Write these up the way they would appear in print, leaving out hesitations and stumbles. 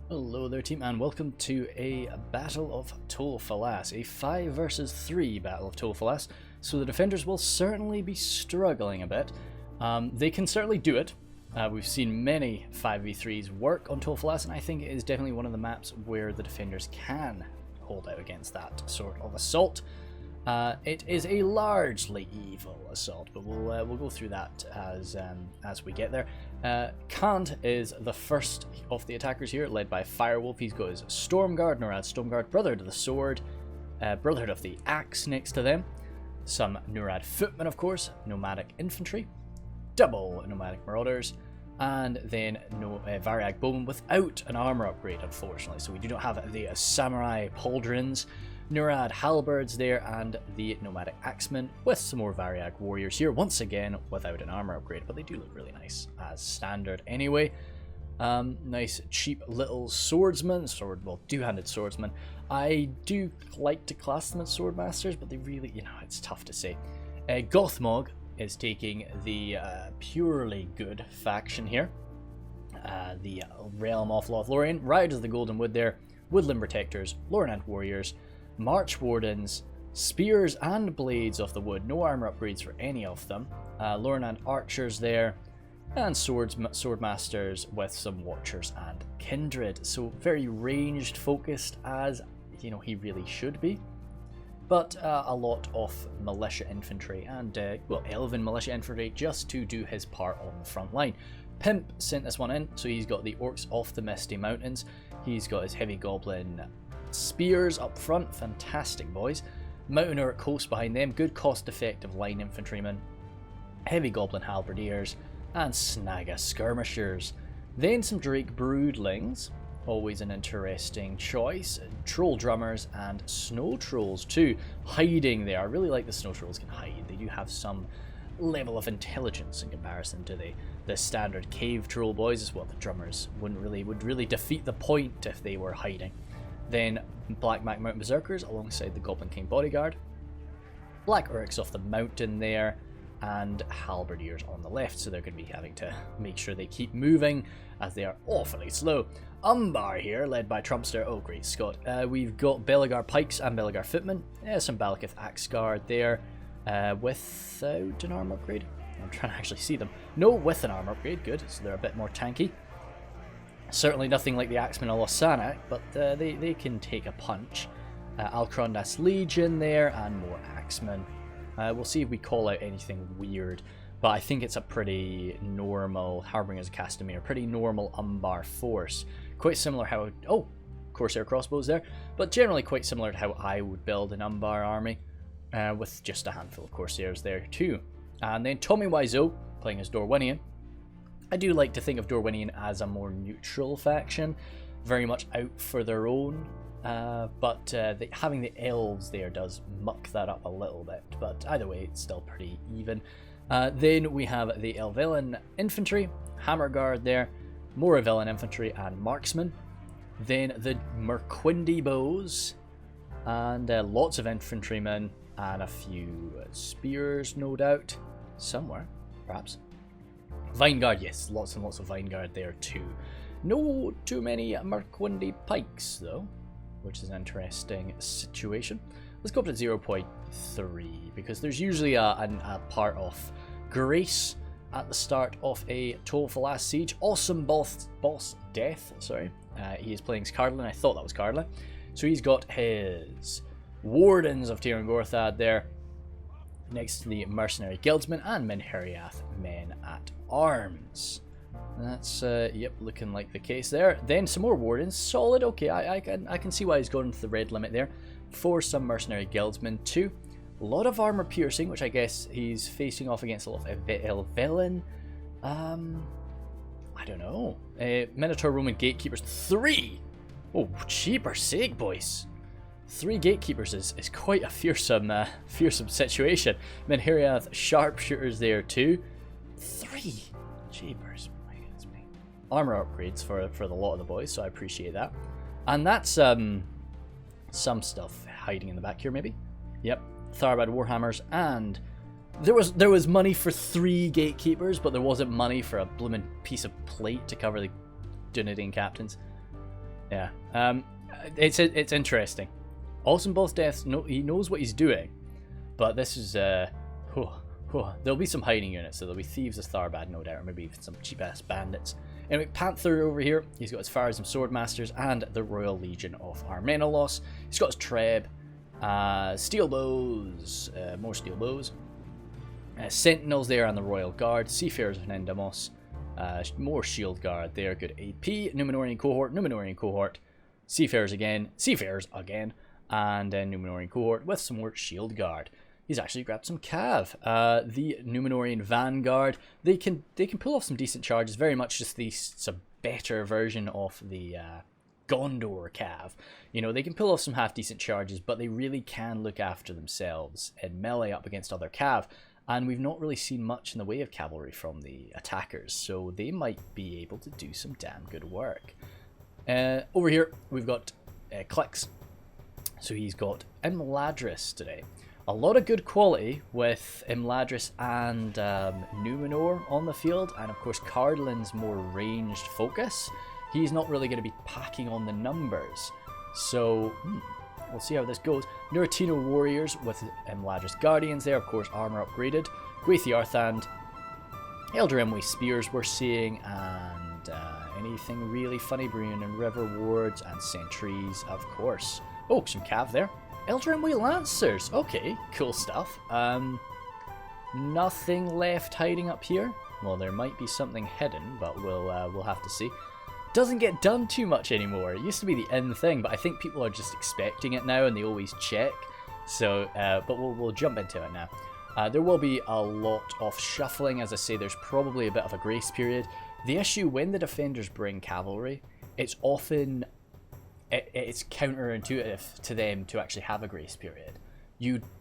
Hello there team and welcome to a Battle of Tol Falas, a 5 versus 3 Battle of Tol Falas. So the defenders will certainly be struggling a bit. They can certainly do it. We've seen many 5v3s work on Tol Falas, and I think it is definitely one of the maps where the defenders can hold out against that sort of assault. It is a largely evil assault, but we'll go through that as we get there. Kant is the first of the attackers here, led by Firewolf. He's got his Stormguard, Norad Stormguard, Brotherhood of the Sword, Brotherhood of the Axe next to them. Some Norad Footmen, of course, Nomadic Infantry, double Nomadic Marauders, and then Variag Bowmen without an armor upgrade, unfortunately. So we do not have the Samurai Pauldrons, Norad Halberds there, and the Nomadic Axemen with some more Variag Warriors here, once again without an armor upgrade, but they do look really nice as standard anyway. Nice cheap little swordsmen, two-handed swordsmen. I do like to class them as swordmasters, but they really, it's tough to say. Gothmog is taking the purely good faction here. The Realm of Lothlorien, Riders of the Golden Wood there, Woodland Protectors, Lorenant Warriors, March Wardens, Spears and Blades of the Wood, no armor upgrades for any of them. Lorenant Archers there, and Swordmasters with some Watchers and Kindred. So very ranged focused, as he really should be. But a lot of Militia Infantry and, Elven Militia Infantry just to do his part on the front line. Pimp sent this one in, so he's got the Orcs off the Misty Mountains. He's got his Heavy Goblin Spears up front, fantastic boys. Mountaineer close behind them, good cost-effective line infantrymen. Heavy Goblin Halberdiers, and Snaga Skirmishers. Then some Drake Broodlings, always an interesting choice. Troll Drummers and Snow Trolls too, hiding there. I really like the Snow Trolls can hide. They do have some level of intelligence in comparison to the standard cave troll boys, as well. The Drummers would really defeat the point if they were hiding. Then Black Mac Mountain Berserkers alongside the Goblin King Bodyguard. Black Orcs off the mountain there, and Halberdiers on the left, so they're going to be having to make sure they keep moving as they are awfully slow. Umbar here, led by Trumpster. Oh great Scott. We've got Belagar Pikes and Belagar Footmen. Some Balakith Axe Guard there, without an armor upgrade. I'm trying to actually see them. No, with an armor upgrade, good, so they're a bit more tanky. Certainly nothing like the Axemen of Losanak, but they can take a punch. Alcrondas Legion there, and more Axemen. We'll see if we call out anything weird, but I think it's a pretty normal Harbingers of Castamere, pretty normal Umbar force. Quite similar how, Corsair crossbows there, but generally quite similar to how I would build an Umbar army, with just a handful of Corsairs there too. And then Tommy Wiseau playing as Dorwinion. I do like to think of Dorwinion as a more neutral faction, very much out for their own. But having the elves there does muck that up a little bit, but either way it's still pretty even. Then we have the Elvelyn Infantry, Hammer Guard there, more Elvelyn Infantry and Marksmen. Then the Merquindi Bows, and lots of infantrymen, and a few spears no doubt, somewhere, perhaps. Vineguard, yes, lots and lots of Vineguard there too. No too many Merquindi Pikes though, which is an interesting situation. Let's go up to 0.3, because there's usually a part of grace at the start of a Tol Falas siege. Awesome boss death, sorry. He is playing Cardolan, I thought that was Cardolan. So he's got his Wardens of Tir and Gorthad there, next to the Mercenary Guildsmen and Menheriath Men at Arms. That's, looking like the case there. Then some more Wardens, solid, okay, I can see why he's going to the red limit there. For some Mercenary Guildsmen too. A lot of armor piercing, which I guess he's facing off against a lot of Elvelyn. I don't know. Minotaur Roman Gatekeepers, 3! Oh, cheaper sake, boys. 3 Gatekeepers is quite a fearsome situation. Menheriath Sharpshooters there too. 3! Jeepers. Armor upgrades for the lot of the boys, so I appreciate that. And that's some stuff hiding in the back here, maybe. Yep, Tharbad Warhammers, and there was money for 3 Gatekeepers, but there wasn't money for a blooming piece of plate to cover the Dunedin captains. Yeah. It's interesting. Also in both deaths, he knows what he's doing, but this is there'll be some hiding units, so there'll be thieves of Tharbad, no doubt, or maybe even some cheap-ass bandits. Anyway, Panther over here, he's got his Farazim Swordmasters and the Royal Legion of Armenelos. He's got his Treb, steel bows, more steel bows, Sentinels there, and the Royal Guard, Seafarers of Nendamos, more Shield Guard there, good AP, Numenorian cohort, Seafarers again, and then Numenorian cohort with some more Shield Guard. He's actually grabbed some Cav. The Numenorian Vanguard, they can pull off some decent charges, very much just a better version of the Gondor Cav. You know, they can pull off some half-decent charges, but they really can look after themselves in melee up against other Cav. And we've not really seen much in the way of cavalry from the attackers, so they might be able to do some damn good work. Over here, we've got Clix. So he's got Imladris today. A lot of good quality with Imladris and Numenor on the field, and of course Cardolan's more ranged focus. He's not really going to be packing on the numbers, so we'll see how this goes. Nuretino Warriors with Imladris Guardians there, of course armor upgraded. Gwathi Arthand, Elder Emwe Spears we're seeing, and anything really funny, Brian and River Wards and Sentries, of course. Oh, some Cav there. Elder Emwe Lancers. Okay, cool stuff. Nothing left hiding up here. Well, there might be something hidden, but we'll have to see. Doesn't get done too much anymore. It used to be the in thing, but I think people are just expecting it now, and they always check. So, but we'll jump into it now. There will be a lot of shuffling. As I say, there's probably a bit of a grace period. The issue when the defenders bring cavalry, it's often it's counterintuitive to them to actually have a grace period.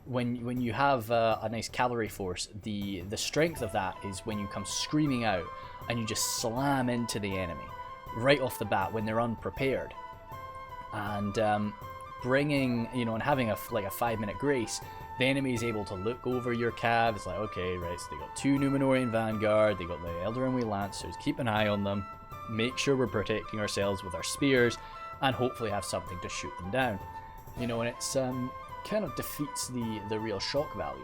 When you have a nice cavalry force, the strength of that is when you come screaming out and you just slam into the enemy right off the bat when they're unprepared. And bringing, and having a 5-minute grace, the enemy is able to look over your cav. It's like, okay, right, so they got 2 Numenorian Vanguard, they got the Elder Emwe Lancers, keep an eye on them, make sure we're protecting ourselves with our spears, and hopefully have something to shoot them down. And it's kind of defeats the real shock value.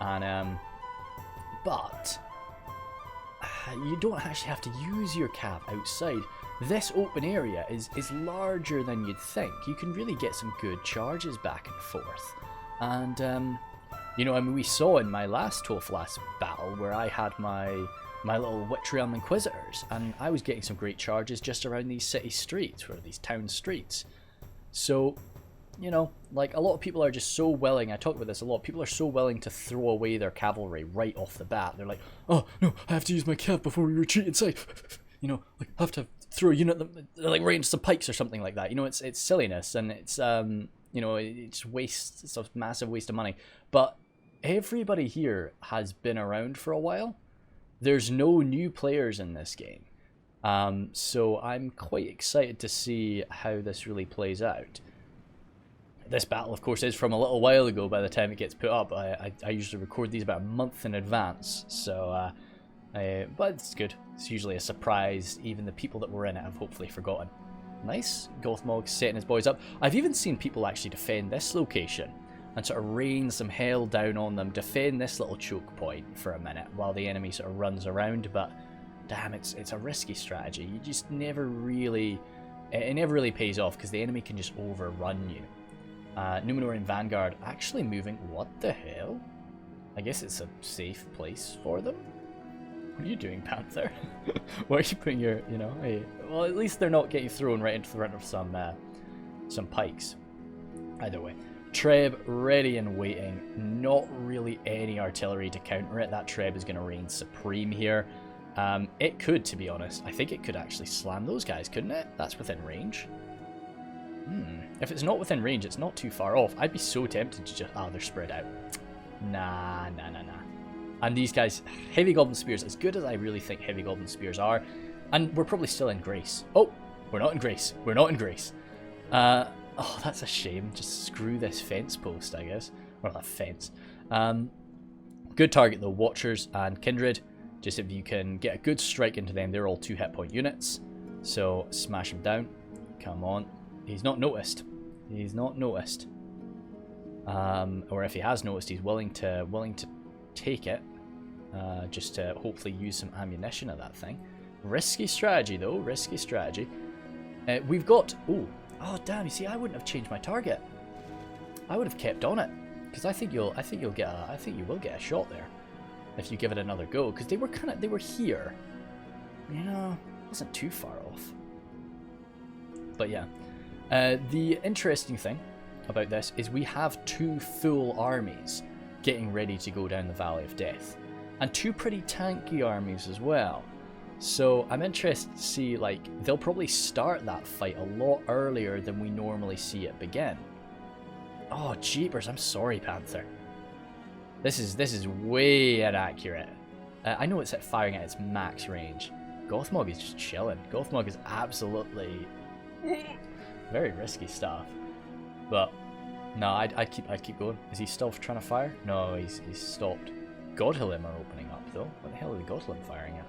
And but you don't actually have to use your cav outside. This open area is larger than you'd think. You can really get some good charges back and forth. And we saw in my last Tol Falas battle where I had my little Witch Realm Inquisitors, and I was getting some great charges just around these city streets, or these town streets. So, a lot of people are just so willing, I talked about this, a lot of people are so willing to throw away their cavalry right off the bat. They're like, oh, no, I have to use my cav before we retreat inside. I have to throw a unit, right into some pikes or something like that. It's silliness, and it's, it's waste, it's a massive waste of money. But everybody here has been around for a while. There's no new players in this game, so I'm quite excited to see how this really plays out. This battle, of course, is from a little while ago by the time it gets put up. I usually record these about a month in advance, so but it's good. It's usually a surprise. Even the people that were in it have hopefully forgotten. Nice. Gothmog setting his boys up. I've even seen people actually defend this location and sort of rain some hell down on them, defend this little choke point for a minute while the enemy sort of runs around. But damn, it's a risky strategy. You just never really, it never really pays off because the enemy can just overrun you. Numenorian Vanguard actually moving. What the hell? I guess it's a safe place for them. What are you doing, Panther? Why are you putting your, hey, well, at least they're not getting thrown right into the front of some pikes. Either way. Treb ready and waiting. Not really any artillery to counter it. That Treb is going to reign supreme here. It could, to be honest. I think it could actually slam those guys, couldn't it? That's within range. If it's not within range, it's not too far off. I'd be so tempted to just... they're spread out. Nah. And these guys, Heavy Goblin Spears, as good as I really think Heavy Goblin Spears are, and we're probably still in Grace. Oh, we're not in Grace. Oh, that's a shame. Just screw this fence post, I guess. Or that fence. Good target, though. Watchers and Kindred. Just if you can get a good strike into them, they're all 2 hit point units. So, smash them down. Come on. He's not noticed. He's not noticed. Or if he has noticed, he's willing to take it. Just to hopefully use some ammunition at that thing. Risky strategy though, risky strategy. We've got... Oh damn, you see, I wouldn't have changed my target. I would have kept on it. Because I think you will get a shot there. If you give it another go. Because they were here. You know, it wasn't too far off. But yeah. The interesting thing about this is we have 2 full armies getting ready to go down the Valley of Death. And 2 pretty tanky armies as well. So I'm interested to see, like, they'll probably start that fight a lot earlier than we normally see it begin. Oh, jeepers, I'm sorry, Panther. This is way inaccurate. I know it's firing at its max range. Gothmog is just chilling. Gothmog is absolutely very risky stuff. But no, I'd keep going. Is he still trying to fire? No, he's stopped. Godhalim are opening up though. What the hell are the Godhalim firing at?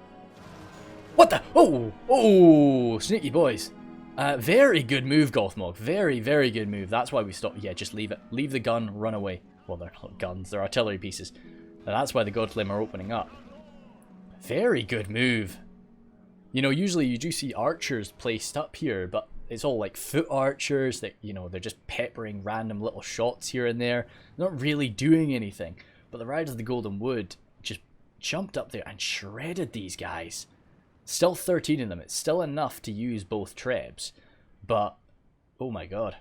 What the? Oh, sneaky boys. Very good move, Gothmog. Very, very good move. That's why we stopped. Yeah, just leave it. Leave the gun, run away. Well, they're not guns, they're artillery pieces. And that's why the Godhalim are opening up. Very good move. You know, usually you do see archers placed up here, but it's all like foot archers that, you know, they're just peppering random little shots here and there. They're not really doing anything. But the Riders of the Golden Wood just jumped up there and shredded these guys. Still 13 of them. It's still enough to use both trebs. But, oh my god.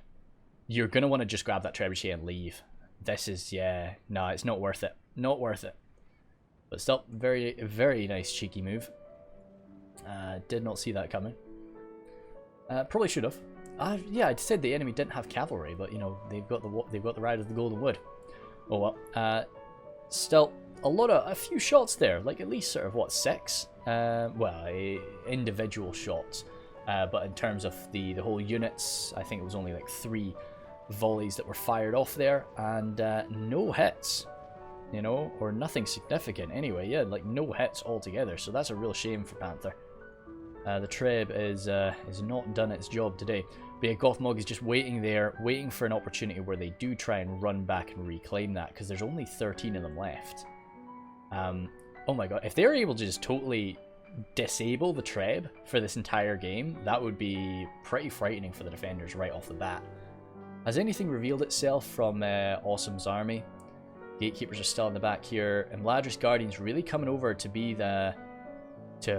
You're going to want to just grab that trebuchet and leave. This is, yeah, no, it's not worth it. Not worth it. But still, very, very nice cheeky move. Did not see that coming. Probably should have. Yeah, I said the enemy didn't have cavalry, but you know they've got the Riders of the Golden Wood. Oh well. Still, a few shots there, like at least sort of what 6? Well, individual shots. But in terms of the whole units, I think it was only like 3 volleys that were fired off there, and no hits. You know, or nothing significant anyway. Yeah, like no hits altogether. So that's a real shame for Panther. The Treb is not done its job today. But yeah, Gothmog is just waiting there, waiting for an opportunity where they do try and run back and reclaim that, because there's only 13 of them left. Oh my god, if they're able to just totally disable the Treb for this entire game, that would be pretty frightening for the defenders right off the bat. Has anything revealed itself from Awesome's army? Gatekeepers are still in the back here. Imladris Guardian's really coming over to be to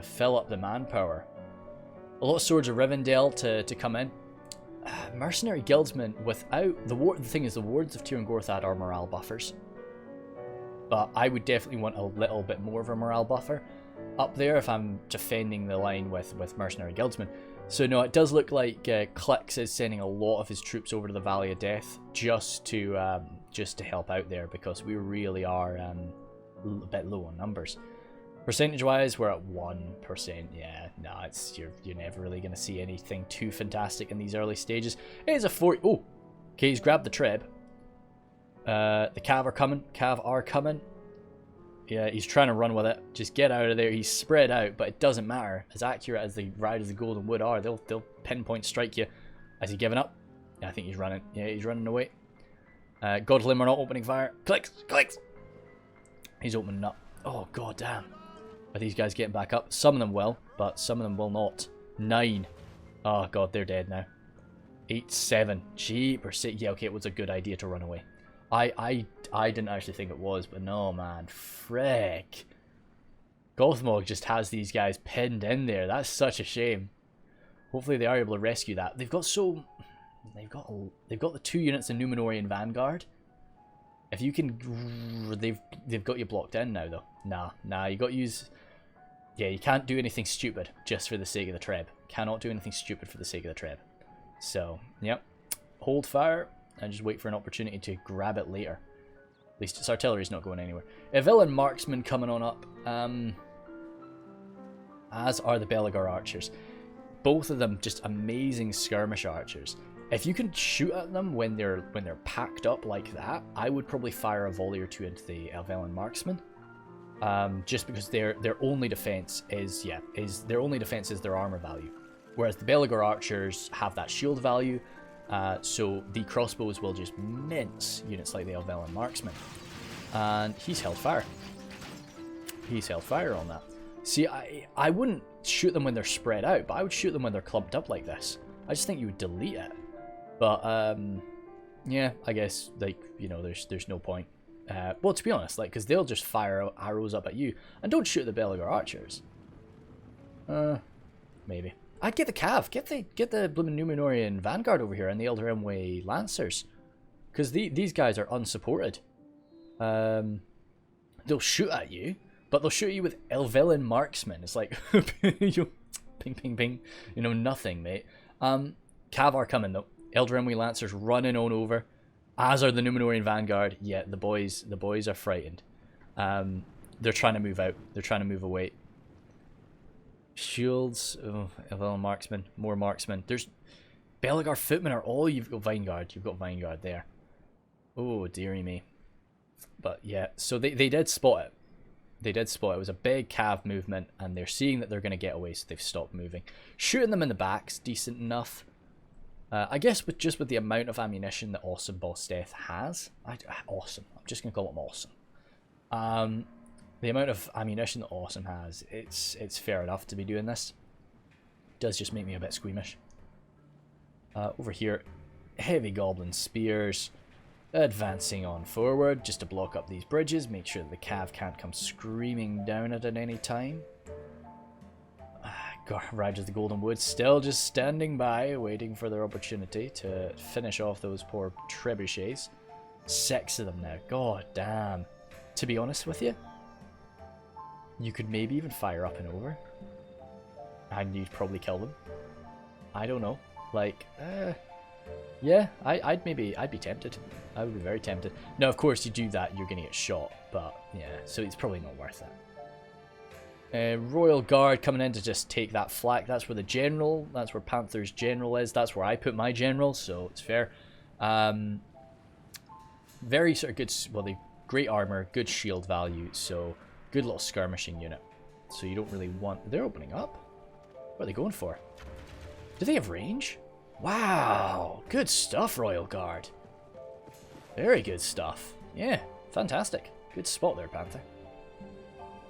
fill up the manpower. A lot of Swords of Rivendell to come in. Mercenary Guildsmen without the thing is the Wards of Tir Gorthad are morale buffers. But I would definitely want a little bit more of a morale buffer up there if I'm defending the line with Mercenary Guildsmen. So no, it does look like Clix is sending a lot of his troops over to the Valley of Death just to help out there, because we really are a bit low on numbers. Percentage-wise, we're at 1%. Yeah, no, you're never really going to see anything too fantastic in these early stages. It is a 40. Oh, okay, he's grabbed the Treb. The Cav are coming. Yeah, he's trying to run with it. Just get out of there. He's spread out, but it doesn't matter. As accurate as the Riders of the Golden Wood are, they'll pinpoint strike you. Has he given up? Yeah, I think he's running. Yeah, he's running away. Godhalim are not opening fire. Clicks. He's opening up. Oh, god damn. Are these guys getting back up? Some of them will, but some of them will not. 9. Oh god, they're dead now. 8, 7. Jeepers. Yeah, okay, it was a good idea to run away. I didn't actually think it was, but no, man. Frick. Gothmog just has these guys pinned in there. That's such a shame. Hopefully they are able to rescue that. They've got the 2 units in Numenorian Vanguard. If you can, they've got you blocked in now though. Nah, you got to use. Yeah, you can't do anything stupid just for the sake of the Treb. Cannot do anything stupid for the sake of the Treb. So, yep. Hold fire and just wait for an opportunity to grab it later. At least its artillery's not going anywhere. A villain marksman coming on up. As are the Belagar archers. Both of them just amazing skirmish archers. If you can shoot at them when they're packed up like that, I would probably fire a volley or 2 into the Elvelyn marksman. Just because their only defense is their armor value. Whereas the Belagor archers have that shield value, so the crossbows will just mince units like the Elvelyn marksmen. And he's held fire. He's held fire on that. See, I wouldn't shoot them when they're spread out, but I would shoot them when they're clumped up like this. I just think you would delete it. But, yeah, I guess, like, you know, there's no point. Well, to be honest, like, because they'll just fire arrows up at you. And don't shoot the Belagor archers. Maybe. I'd get the Cav. Get the blooming Numenorian Vanguard over here and the Elder Emway Lancers. Because these guys are unsupported. They'll shoot at you, but they'll shoot you with Elvelyn marksmen. It's like, ping, ping, ping. You know, nothing, mate. Cav are coming, though. Elder Emway Lancers running on over. As are the Numenorian Vanguard. Yeah, the boys are frightened. They're trying to move out. They're trying to move away. Shields. Oh, Elvelyn marksmen. More marksmen. There's Belagor footmen are all. You've got Vanguard. You've got Vanguard there. Oh, dearie me. But yeah, so they did spot it. They did spot it. It was a big Cav movement, and they're seeing that they're going to get away, so they've stopped moving. Shooting them in the back's decent enough. I guess with the amount of ammunition that Awesome Boss Death has. Awesome. I'm just going to call him Awesome. The amount of ammunition that Awesome has, it's fair enough to be doing this. It does just make me a bit squeamish. Over here, heavy goblin spears. Advancing on forward, just to block up these bridges, make sure that the Cav can't come screaming down at any time. Riders of the Golden Wood still just standing by, waiting for their opportunity to finish off those poor trebuchets. 6 of them now, god damn. To be honest with you, you could maybe even fire up and over, and you'd probably kill them. I don't know, like, yeah, I'd be tempted. I would be very tempted. Now, of course, you do that, you're going to get shot. But, yeah, so it's probably not worth it. Royal Guard coming in to just take that flak. That's where the general, that's where Panther's general is. That's where I put my general, so it's fair. Very sort of good, well, they great armor, good shield value, so good little skirmishing unit. So you don't really want... They're opening up? What are they going for? Do they have range? Wow, good stuff, Royal Guard. Very good stuff. Yeah, fantastic. Good spot there, Panther.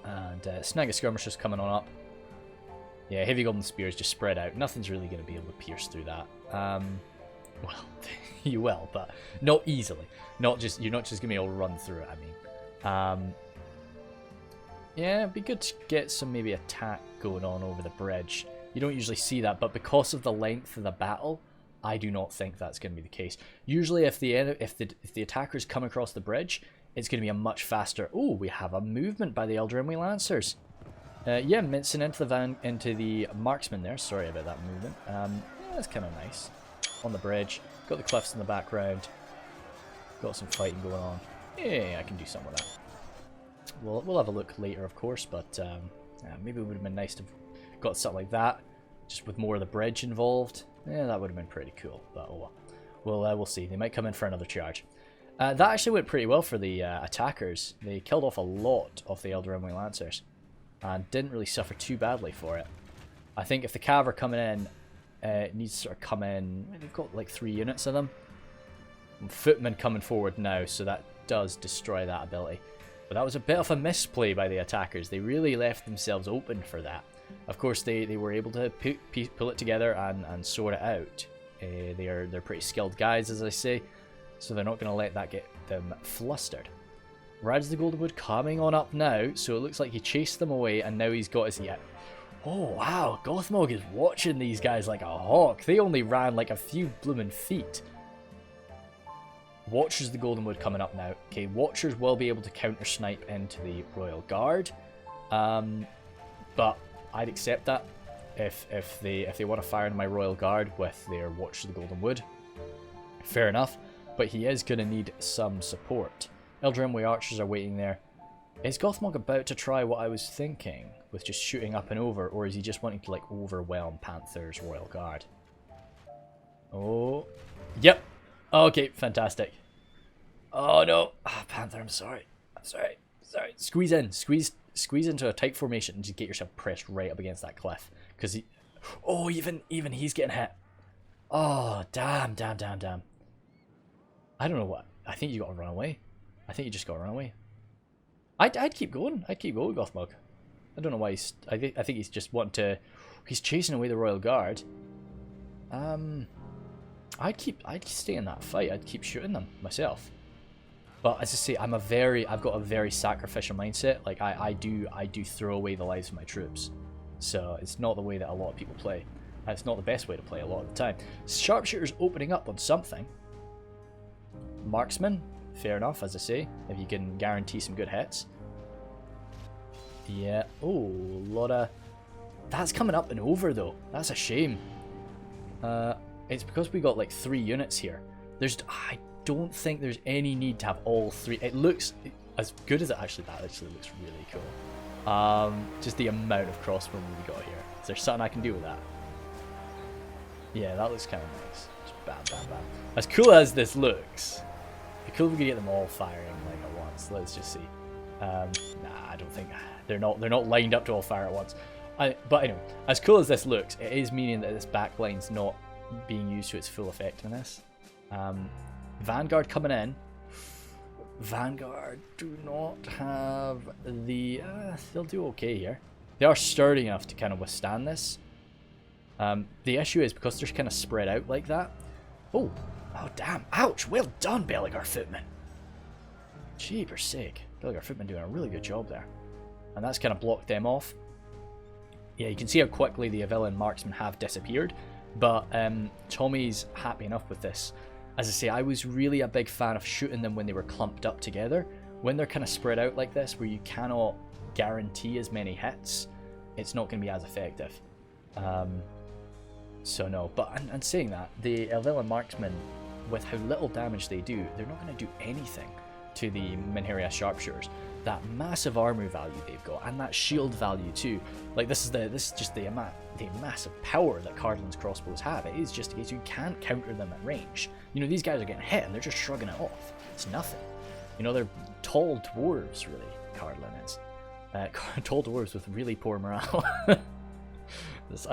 And snag of skirmishers coming on up. Yeah, heavy goblin spears just spread out. Nothing's really going to be able to pierce through that. Well, you will, but not easily. You're not just going to be able to run through it, I mean. Yeah, it'd be good to get some maybe attack going on over the bridge. You don't usually see that, but because of the length of the battle, I do not think that's going to be the case. Usually, if the attackers come across the bridge, it's going to be a much faster. Oh, we have a movement by the Elder Emway Lancers. Yeah, mincing into the marksman there. Sorry about that movement. Yeah, that's kind of nice. On the bridge, got the cliffs in the background. Got some fighting going on. Yeah, I can do some of that. We'll have a look later, of course, but maybe it would have been nice to have got something like that, just with more of the bridge involved. Yeah, that would have been pretty cool, but oh well. We'll see. They might come in for another charge. That actually went pretty well for the attackers. They killed off a lot of the Elder Emway Lancers and didn't really suffer too badly for it. I think if the Cav are coming in, it needs to sort of come in. They've got like 3 units of them. And footmen coming forward now, so that does destroy that ability. But that was a bit of a misplay by the attackers. They really left themselves open for that. Of course, they were able to pull it together and sort it out. They're pretty skilled guys, as I say, so they're not going to let that get them flustered. Riders of the Golden Wood coming on up now, so it looks like he chased them away, and now he's got his... Yeah. Oh, wow, Gothmog is watching these guys like a hawk. They only ran like a few blooming feet. Watchers of the Golden Wood coming up now. Okay, Watchers will be able to counter-snipe into the Royal Guard. But I'd accept that if they want to fire into my Royal Guard with their Watchers of the Golden Wood. Fair enough, but he is going to need some support. Elder Emway Archers are waiting there. Is Gothmog about to try what I was thinking with just shooting up and over, or is he just wanting to like overwhelm Panther's Royal Guard? Oh, yep. Okay, fantastic. Oh no, Panther, I'm sorry. Sorry. Squeeze in, squeeze into a tight formation and just get yourself pressed right up against that cliff. Because Oh, even he's getting hit. Oh, damn. I don't know what. I think you got to run away. I think you just got to run away. I'd keep going. I'd keep going, Gothmog. I don't know why he's... I think he's just wanting to... He's chasing away the Royal Guard. I'd stay in that fight. I'd keep shooting them myself. But as I say, I've got a very sacrificial mindset. Like I do throw away the lives of my troops. So it's not the way that a lot of people play. It's not the best way to play a lot of the time. Sharpshooters opening up on something. Marksman, fair enough, as I say, if you can guarantee some good hits. Yeah. Oh, a lot of... That's coming up and over though. That's a shame. It's because we got like 3 units here. I don't think there's any need to have all 3. It looks as good as it actually. That actually looks really cool. Just the amount of crossbowmen we got here. Is there something I can do with that? Yeah, that looks kind of nice. Just bam, bam, bam. As cool as this looks, it'd be cool if we could get them all firing like at once. Let's just see. Nah, I don't think they're not lined up to all fire at once. But anyway, as cool as this looks, it is meaning that this backline's not being used to its full effectiveness. Vanguard coming in. Vanguard do not have the... they'll do okay here. They are sturdy enough to kind of withstand this. The issue is because they're kind of spread out like that. Oh damn. Ouch. Well done, Belligar Footman. Jeepers sake. Belligar Footman doing a really good job there. And that's kind of blocked them off. Yeah, you can see how quickly the Avillian marksmen have disappeared. But Tommy's happy enough with this. As I say, I was really a big fan of shooting them when they were clumped up together. When they're kind of spread out like this, where you cannot guarantee as many hits, it's not going to be as effective. So no, but and saying that, the Avillian marksmen, with how little damage they do, they're not going to do anything to the Minheria sharpshooters. That massive armor value they've got, and that shield value too. Like this is just the massive power that Cardolan's crossbows have. It is just a case you can't counter them at range. You know, these guys are getting hit and they're just shrugging it off. It's nothing. You know, they're tall dwarves, really. Cardolan is tall dwarves with really poor morale.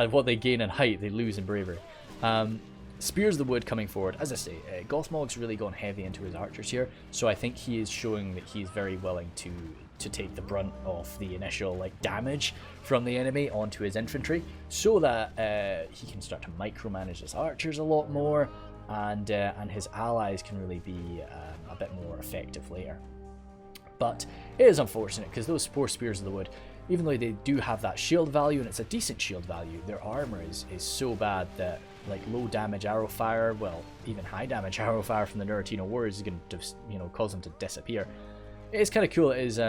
What they gain in height, they lose in bravery. Spears of the Wood coming forward. As I say, Gothmog's really gone heavy into his archers here, so I think he is showing that he's very willing to take the brunt of the initial damage from the enemy onto his infantry, so that he can start to micromanage his archers a lot more, and his allies can really be a bit more effective later. But it is unfortunate because those poor Spears of the Wood, even though they do have that shield value, and it's a decent shield value, their armor is so bad that low damage arrow fire, well, even high damage arrow fire from the Nuretino Warriors is going to just, cause them to disappear. It's kind of cool. It is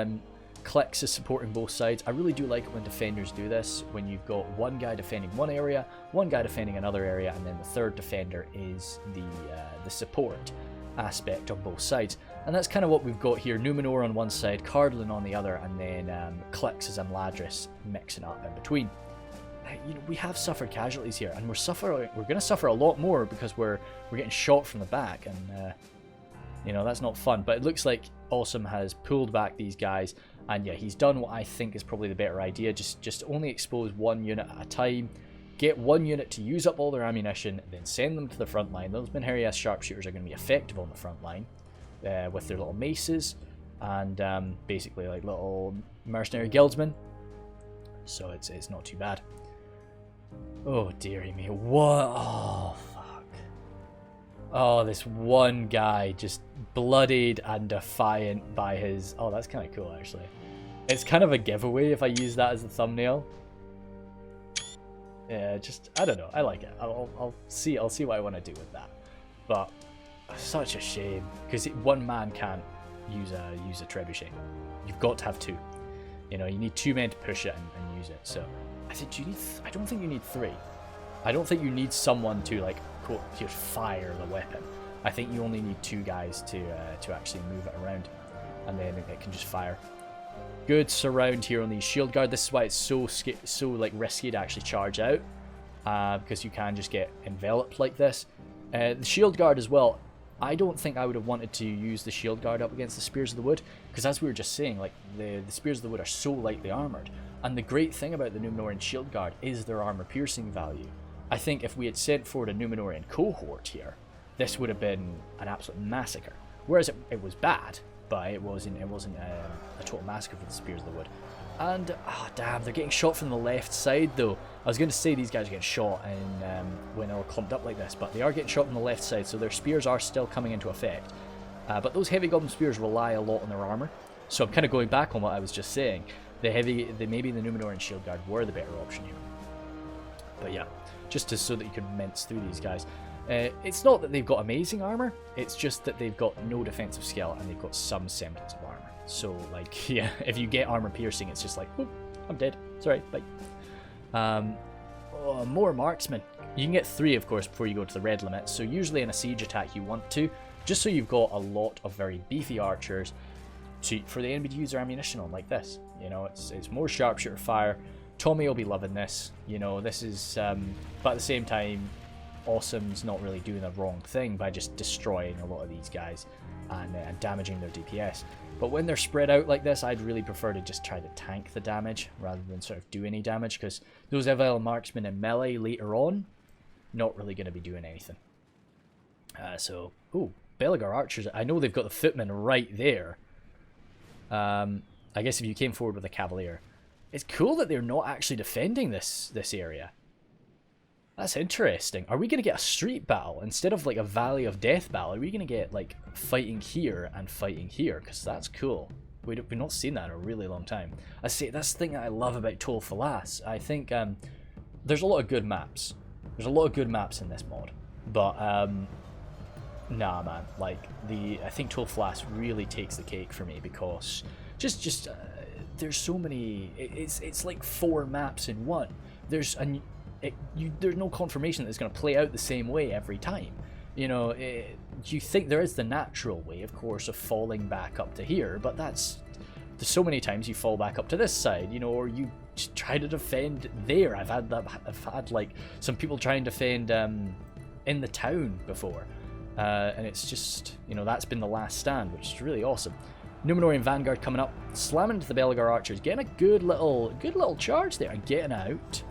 Clix is supporting both sides. I really do like it when defenders do this, when you've got one guy defending one area, one guy defending another area, and then the third defender is the support aspect on both sides. And that's kind of what we've got here. Numenor on one side, Cardolan on the other, and then Clix and Imladris mixing up in between. We have suffered casualties here, and we're going to suffer a lot more because we're getting shot from the back, and that's not fun. But it looks like Awesome has pulled back these guys, and yeah, he's done what I think is probably the better idea. Just only expose one unit at a time, get one unit to use up all their ammunition, then send them to the front line. Those Minheria sharpshooters are going to be effective on the front line with their little maces and basically like little mercenary guildsmen. So it's not too bad. Oh dearie me, what? Oh fuck. Oh, this one guy just bloodied and defiant by his... Oh, that's kind of cool actually. It's kind of a giveaway if I use that as a thumbnail. Yeah, I don't know, I like it. I'll see what I want to do with that. But such a shame, because one man can't use a trebuchet. You've got to have two. You need 2 men to push it and use it. So I don't think you need 3. I don't think you need someone to quote here fire the weapon. I think you only need 2 guys to actually move it around, and then it can just fire. Good surround here on the shield guard. This is why it's so risky to actually charge out, because you can just get enveloped like this. The shield guard as well. I don't think I would have wanted to use the shield guard up against the Spears of the Wood, because as we were just saying, the Spears of the Wood are so lightly armored. And the great thing about the Numenorean Shield Guard is their armor piercing value. I think if we had sent forward a Numenorean cohort here, this would have been an absolute massacre. Whereas it was bad, but it wasn't a total massacre for the Spears of the Wood. And, damn, they're getting shot from the left side, though. I was going to say these guys are getting shot when they're all clumped up like this, but they are getting shot from the left side, so their spears are still coming into effect. But those heavy goblin spears rely a lot on their armor, so I'm kind of going back on what I was just saying. Maybe the Numenorean Shield Guard were the better option here. But yeah, just so that you can mince through these guys. It's not that they've got amazing armor, it's just that they've got no defensive skill and they've got some semblance of armor. So, like, yeah, if you get armor piercing, it's just like, oh, I'm dead. Sorry, bye. More marksmen. You can get 3, of course, before you go to the red limit. So usually in a siege attack, you want to, just so you've got a lot of very beefy archers for the enemy to use their ammunition on, like this. You know, it's more sharpshooter fire. Tommy will be loving this. You know, this is, but at the same time, Awesome's not really doing the wrong thing by just destroying a lot of these guys and damaging their DPS. But when they're spread out like this, I'd really prefer to just try to tank the damage rather than sort of do any damage, because those Evil Marksmen in melee later on, not really going to be doing anything. Ooh, Belagar Archers. I know they've got the footmen right there. I guess if you came forward with a Cavalier. It's cool that they're not actually defending this area. That's interesting. Are we going to get a street battle? Instead of like a Valley of Death battle, are we going to get like fighting here and fighting here? Because that's cool. We've not seen that in a really long time. I say that's the thing that I love about Tol Falas. I think there's a lot of good maps. There's a lot of good maps in this mod. But nah, man. Like I think Tol Falas really takes the cake for me, because just there's so many. It's like 4 maps in one. There's no confirmation that it's going to play out the same way every time. You know, you think there is the natural way, of course, of falling back up to here, but there's so many times you fall back up to this side, you know, or you try to defend there. I've had like some people try and defend in the town before, and it's just, you know, that's been the last stand, which is really awesome. Numenorean Vanguard coming up, slamming into the Belagar Archers, getting a good little charge there and getting out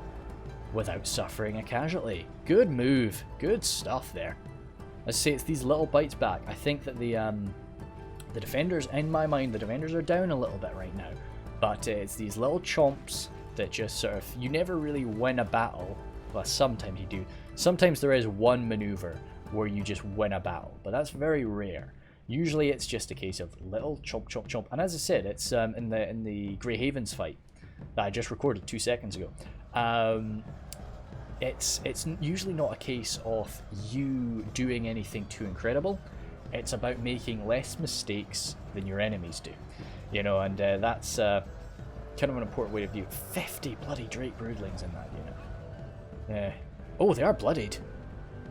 without suffering a casualty. Good move. Good stuff there. Let's say it's these little bites back. I think that the defenders, in my mind, the defenders are down a little bit right now. But it's these little chomps that just sort of, you never really win a battle. Well, sometimes you do. Sometimes there is one maneuver where you just win a battle, but that's very rare. Usually it's just a case of little chomp, chomp, chomp. And as I said, it's in the Grey Havens fight that I just recorded 2 seconds ago. It's usually not a case of you doing anything too incredible. It's about making less mistakes than your enemies do, you know, and that's kind of an important way to view it. 50 bloody Drake Broodlings in that unit. Oh, they are bloodied.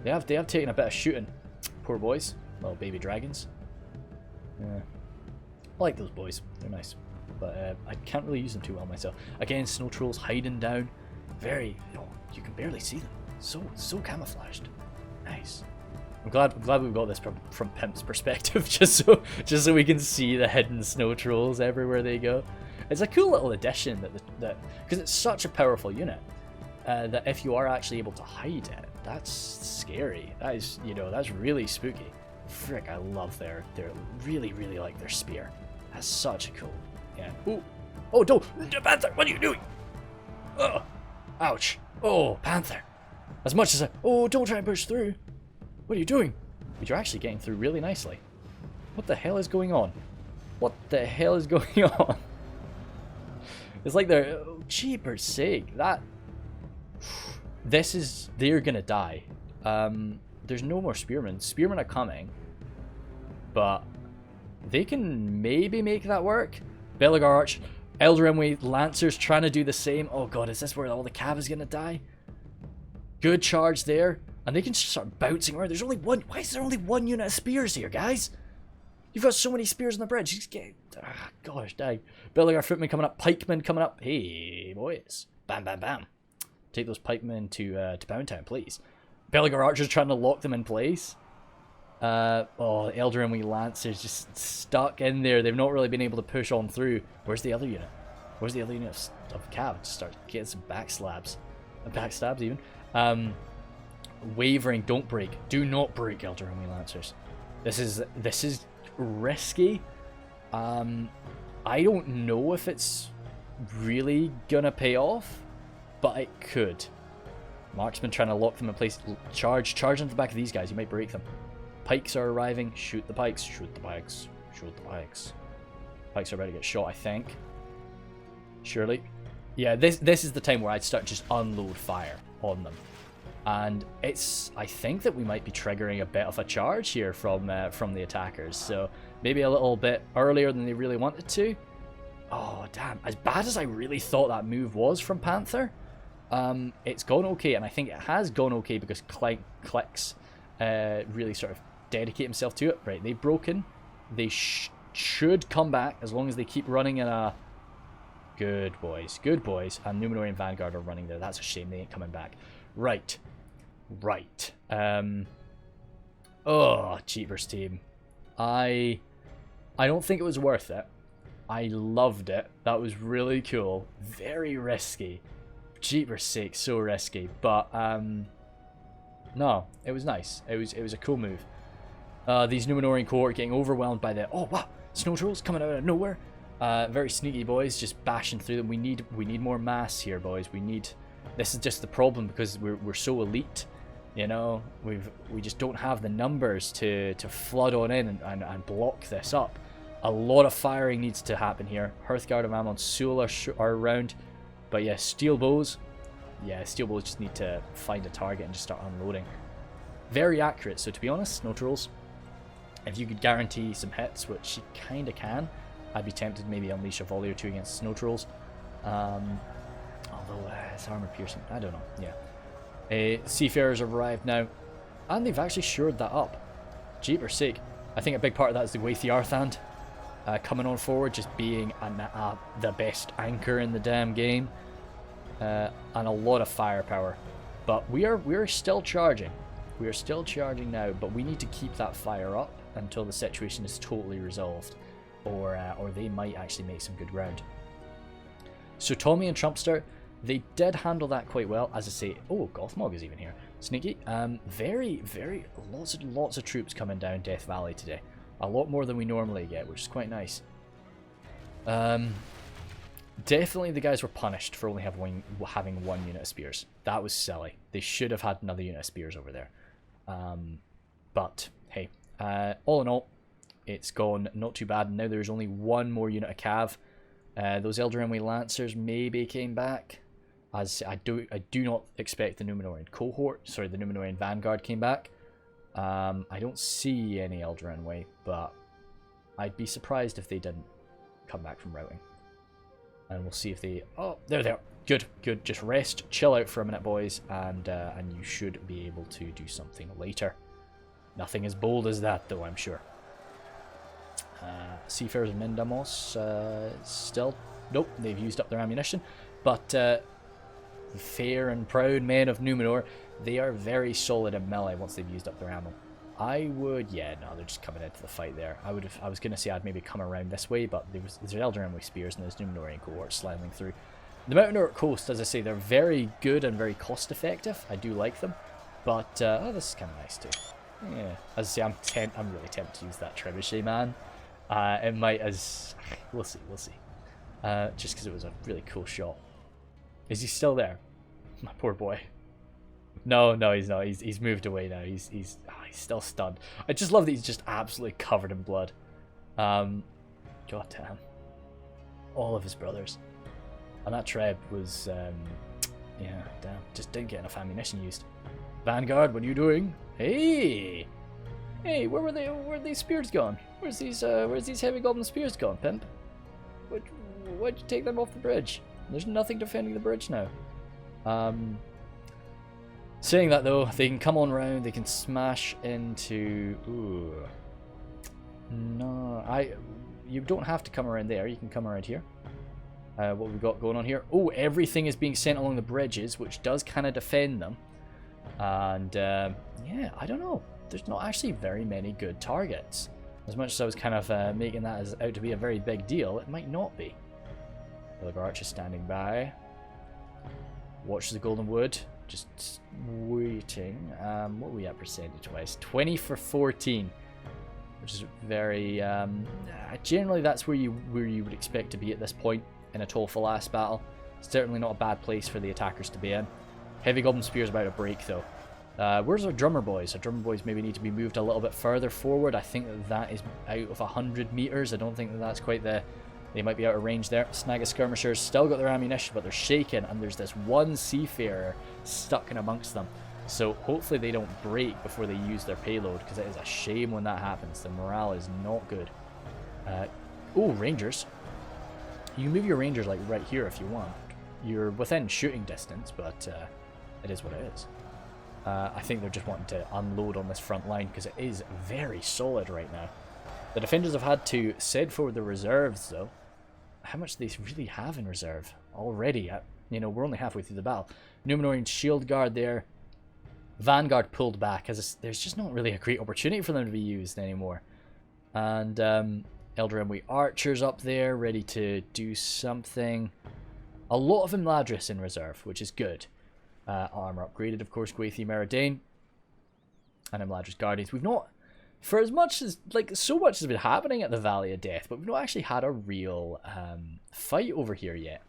They have taken a bit of shooting. Poor boys, little baby dragons. I like those boys. They're nice, but I can't really use them too well myself. Again, snow trolls hiding down. Very, you can barely see them. So camouflaged. Nice. I'm glad we've got this from Pimp's perspective, just so we can see the hidden snow trolls everywhere they go. It's a cool little addition that because it's such a powerful unit that if you are actually able to hide it, that's scary. That is, you know, that's really spooky. Frick, I love their really like their spear. That's such a cool. Yeah. Ooh. Oh, don't, Panther! What are you doing? Oh. Ouch. Oh, Panther. As much as don't try and push through. What are you doing? But you're actually getting through really nicely. What the hell is going on? What the hell is going on? It's like they're, jeepers sake, they're gonna die. There's no more spearmen. Spearmen are coming, but they can maybe make that work. Belagar Arch. Elder Emway Lancers trying to do the same. Oh god, is this where all the cav is going to die? Good charge there. And they can just start bouncing around. There's only one. Why is there only one unit of spears here, guys? You've got so many spears on the bridge. Just get. Gosh, dang. Belagar Footmen coming up. Pikemen coming up. Hey, boys. Bam, bam, bam. Take those pikemen to Poundtown, please. Belagar Archers trying to lock them in place. Elder Emway Lancers just stuck in there. They've not really been able to push on through. Where's the other unit? Where's the other unit of cav? Just start getting some backstabs even. Wavering, don't break. Do not break, Elder Army Lancers. This is risky. I don't know if it's really gonna pay off, but it could. Marksman trying to lock them in place. Charge into the back of these guys. You might break them. Pikes are arriving. Shoot the pikes. Shoot the pikes. Shoot the pikes. Pikes are about to get shot, I think. Surely. Yeah, this is the time where I'd start just unload fire on them. And I think that we might be triggering a bit of a charge here from the attackers. So maybe a little bit earlier than they really wanted to. Oh, damn. As bad as I really thought that move was from Panther, it's gone okay. And I think it has gone okay because Clicks really sort of dedicate himself to it. Right, they've broken. They should come back as long as they keep running in a... Good boys. Good boys. And Numenorian Vanguard are running there. That's a shame. They ain't coming back. Right. Oh, Jeepers team. I don't think it was worth it. I loved it. That was really cool. Very risky. Jeepers sake, so risky. But no, it was nice. It was a cool move. These Numenorian cohort getting overwhelmed by the... Oh, wow! Snow trolls coming out of nowhere. Very sneaky boys, just bashing through them. We need more mass here, boys. This is just the problem because we're so elite. You know, we just don't have the numbers to flood on in and block this up. A lot of firing needs to happen here. Hearthguard and Mammon Sul are around. But yeah, steel bows. Yeah, steel bows just need to find a target and just start unloading. Very accurate. So to be honest, Snow Trolls, if you could guarantee some hits, which you kind of can, I'd be tempted to maybe unleash a volley or two against Snow Trolls. Although it's armor piercing. I don't know. Yeah. Seafarers have arrived now. And they've actually shored that up. Jeepers sake. I think a big part of that is the Gwathi Arthand coming on forward, just being the best anchor in the damn game. And a lot of firepower. But we're still charging. We are still charging now, but we need to keep that fire up until the situation is totally resolved. Or they might actually make some good ground. So Tommy and Trumpster, they did handle that quite well. As I say, oh, Gothmog is even here. Sneaky. Very lots of troops coming down Death Valley today. A lot more than we normally get, which is quite nice. Definitely the guys were punished for only having one unit of spears. That was silly. They should have had another unit of spears over there. But hey, all in all, it's gone not too bad. Now there's only one more unit of cav. Those Eldraenwy Lancers maybe came back. As I do not expect the Numenorian cohort, sorry, the Numenorian Vanguard came back. I don't see any Eldraenwy, but I'd be surprised if they didn't come back from routing. And we'll see if they... Oh, there they are. Good. Just rest, chill out for a minute, boys, and you should be able to do something later. Nothing as bold as that, though, I'm sure. Seafarers and Mindamos still... Nope, they've used up their ammunition. But fair and proud men of Numenor, they are very solid in melee once they've used up their ammo. I would... Yeah, no, they're just coming into the fight there. I was going to say I'd maybe come around this way, but there's Eldraenwy spears and there's Numenorian cohorts slamming through. The Mountain Orc Coast, as I say, they're very good and very cost effective. I do like them. But, oh, this is kind of nice too. Yeah, as I say, I'm really tempted to use that trebuchet, man. It might as... We'll see. Just because it was a really cool shot. Is he still there? My poor boy. No, he's not. He's moved away now. He's still stunned. I just love that he's just absolutely covered in blood. God damn. All of his brothers. And that Treb was, yeah, damn. Just didn't get enough ammunition used. Vanguard, what are you doing? Hey, where were these spears gone? Where's these heavy goblin spears gone, pimp? Why'd you take them off the bridge? There's nothing defending the bridge now. Saying that though, they can come on round, they can smash into... Ooh. No, you don't have to come around there, you can come around here. What have we got going on here? Oh, everything is being sent along the bridges, which does kind of defend them. And, yeah, I don't know. There's not actually very many good targets. As much as I was kind of making that out to be a very big deal, it might not be. The other archer standing by. Watch the golden wood. Just waiting. What are we at percentage-wise? 20 for 14. Which is very... generally, that's where you would expect to be at this point in a Tol Falas battle. Certainly not a bad place for the attackers to be in. Heavy Goblin Spear's about to break, though. Where's our drummer boys? Our drummer boys maybe need to be moved a little bit further forward. I think that is out of 100 meters. I don't think that's quite the... They might be out of range there. Snag of skirmishers still got their ammunition, but they're shaken, and there's this one seafarer stuck in amongst them. So hopefully they don't break before they use their payload, because it is a shame when that happens. The morale is not good. Oh, rangers. You can move your rangers like right here if you want. You're within shooting distance, but it is what it is. I think they're just wanting to unload on this front line because it is very solid right now. The defenders have had to send forward the reserves, though. How much do they really have in reserve already? We're only halfway through the battle. Numenorian shield guard there. Vanguard pulled back, as there's just not really a great opportunity for them to be used anymore. And Eldraemwe archers up there, ready to do something. A lot of Imladris in reserve, which is good. Armor upgraded, of course, Gwathi Meridane. And Imladris Guardians. We've not, for as much as, so much has been happening at the Valley of Death, but we've not actually had a real fight over here yet.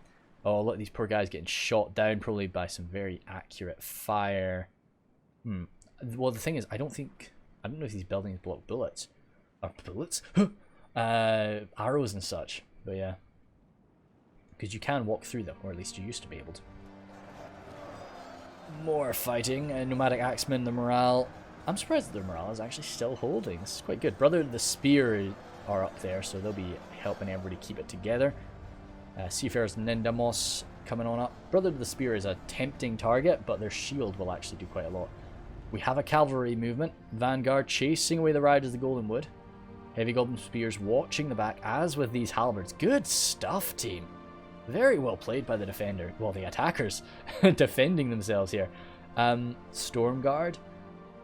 Oh, look at these poor guys getting shot down, probably by some very accurate fire. Well, the thing is, I don't know if these buildings block bullets. Or bullets? Arrows and such. But yeah. Because you can walk through them, or at least you used to be able to. More fighting. Nomadic Axemen, the morale. I'm surprised that their morale is actually still holding. This is quite good. Brother of the Spear are up there, so they'll be helping everybody keep it together. Seafarers Nindamos coming on up. Brother of the Spear is a tempting target, but their shield will actually do quite a lot. We have a cavalry movement. Vanguard chasing away the riders of the Golden Wood. Heavy Goblin Spears watching the back, as with these halberds. Good stuff, team. Very well played by the defender. Well, the attackers defending themselves here. Stormguard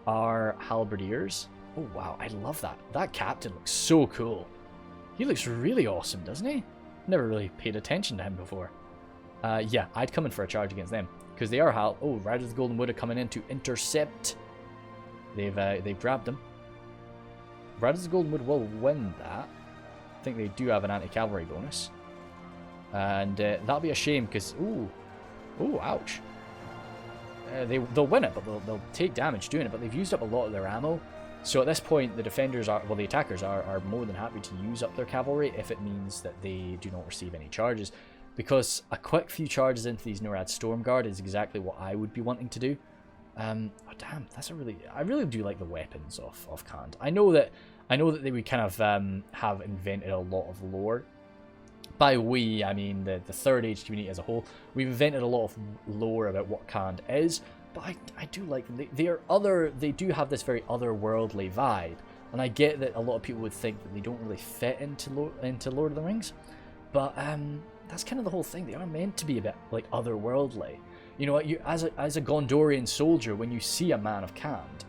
are halberdiers. Oh, wow. I love that. That captain looks so cool. He looks really awesome, doesn't he? Never really paid attention to him before. Yeah, I'd come in for a charge against them. Because they are Oh, Riders of the Golden Wood are coming in to intercept. They've grabbed them. Riders of the Golden Wood will win that. I think they do have an anti-cavalry bonus. And that'll be a shame because... Ooh, ouch. They'll win it, but they'll take damage doing it. But they've used up a lot of their ammo. So at this point, the defenders are... Well, the attackers are more than happy to use up their cavalry if it means that they do not receive any charges. Because a quick few charges into these Norad Stormguard is exactly what I would be wanting to do. Oh damn, that's a really... I really do like the weapons of Khand. I know that they would kind of have invented a lot of lore. By we, I mean the Third Age community as a whole. We've invented a lot of lore about what Khand is, but I do like them. They do have this very otherworldly vibe, and I get that a lot of people would think that they don't really fit into Lord of the Rings, but that's kind of the whole thing. They are meant to be a bit like otherworldly. You know what? As a Gondorian soldier, when you see a man of Khand,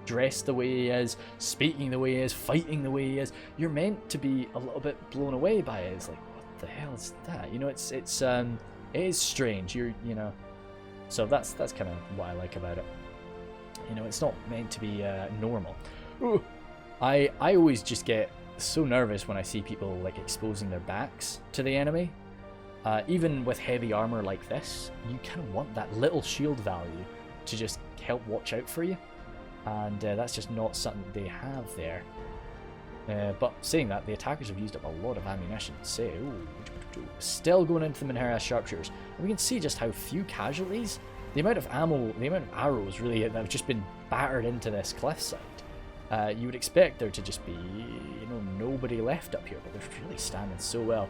dressed the way he is, speaking the way he is, fighting the way he is, you're meant to be a little bit blown away by it. It's like, what the hell is that? You know, it is strange. So that's kind of what I like about it. You know, it's not meant to be normal. Ooh. I always just get so nervous when I see people like exposing their backs to the enemy. Even with heavy armor like this, you kind of want that little shield value to just help watch out for you. And that's just not something that they have there. But saying that, the attackers have used up a lot of ammunition. Still going into the Minhara sharpshooters. And we can see just how few casualties, the amount of ammo, the amount of arrows really that have just been battered into this cliffside. You would expect there to just be, nobody left up here, but they're really standing so well.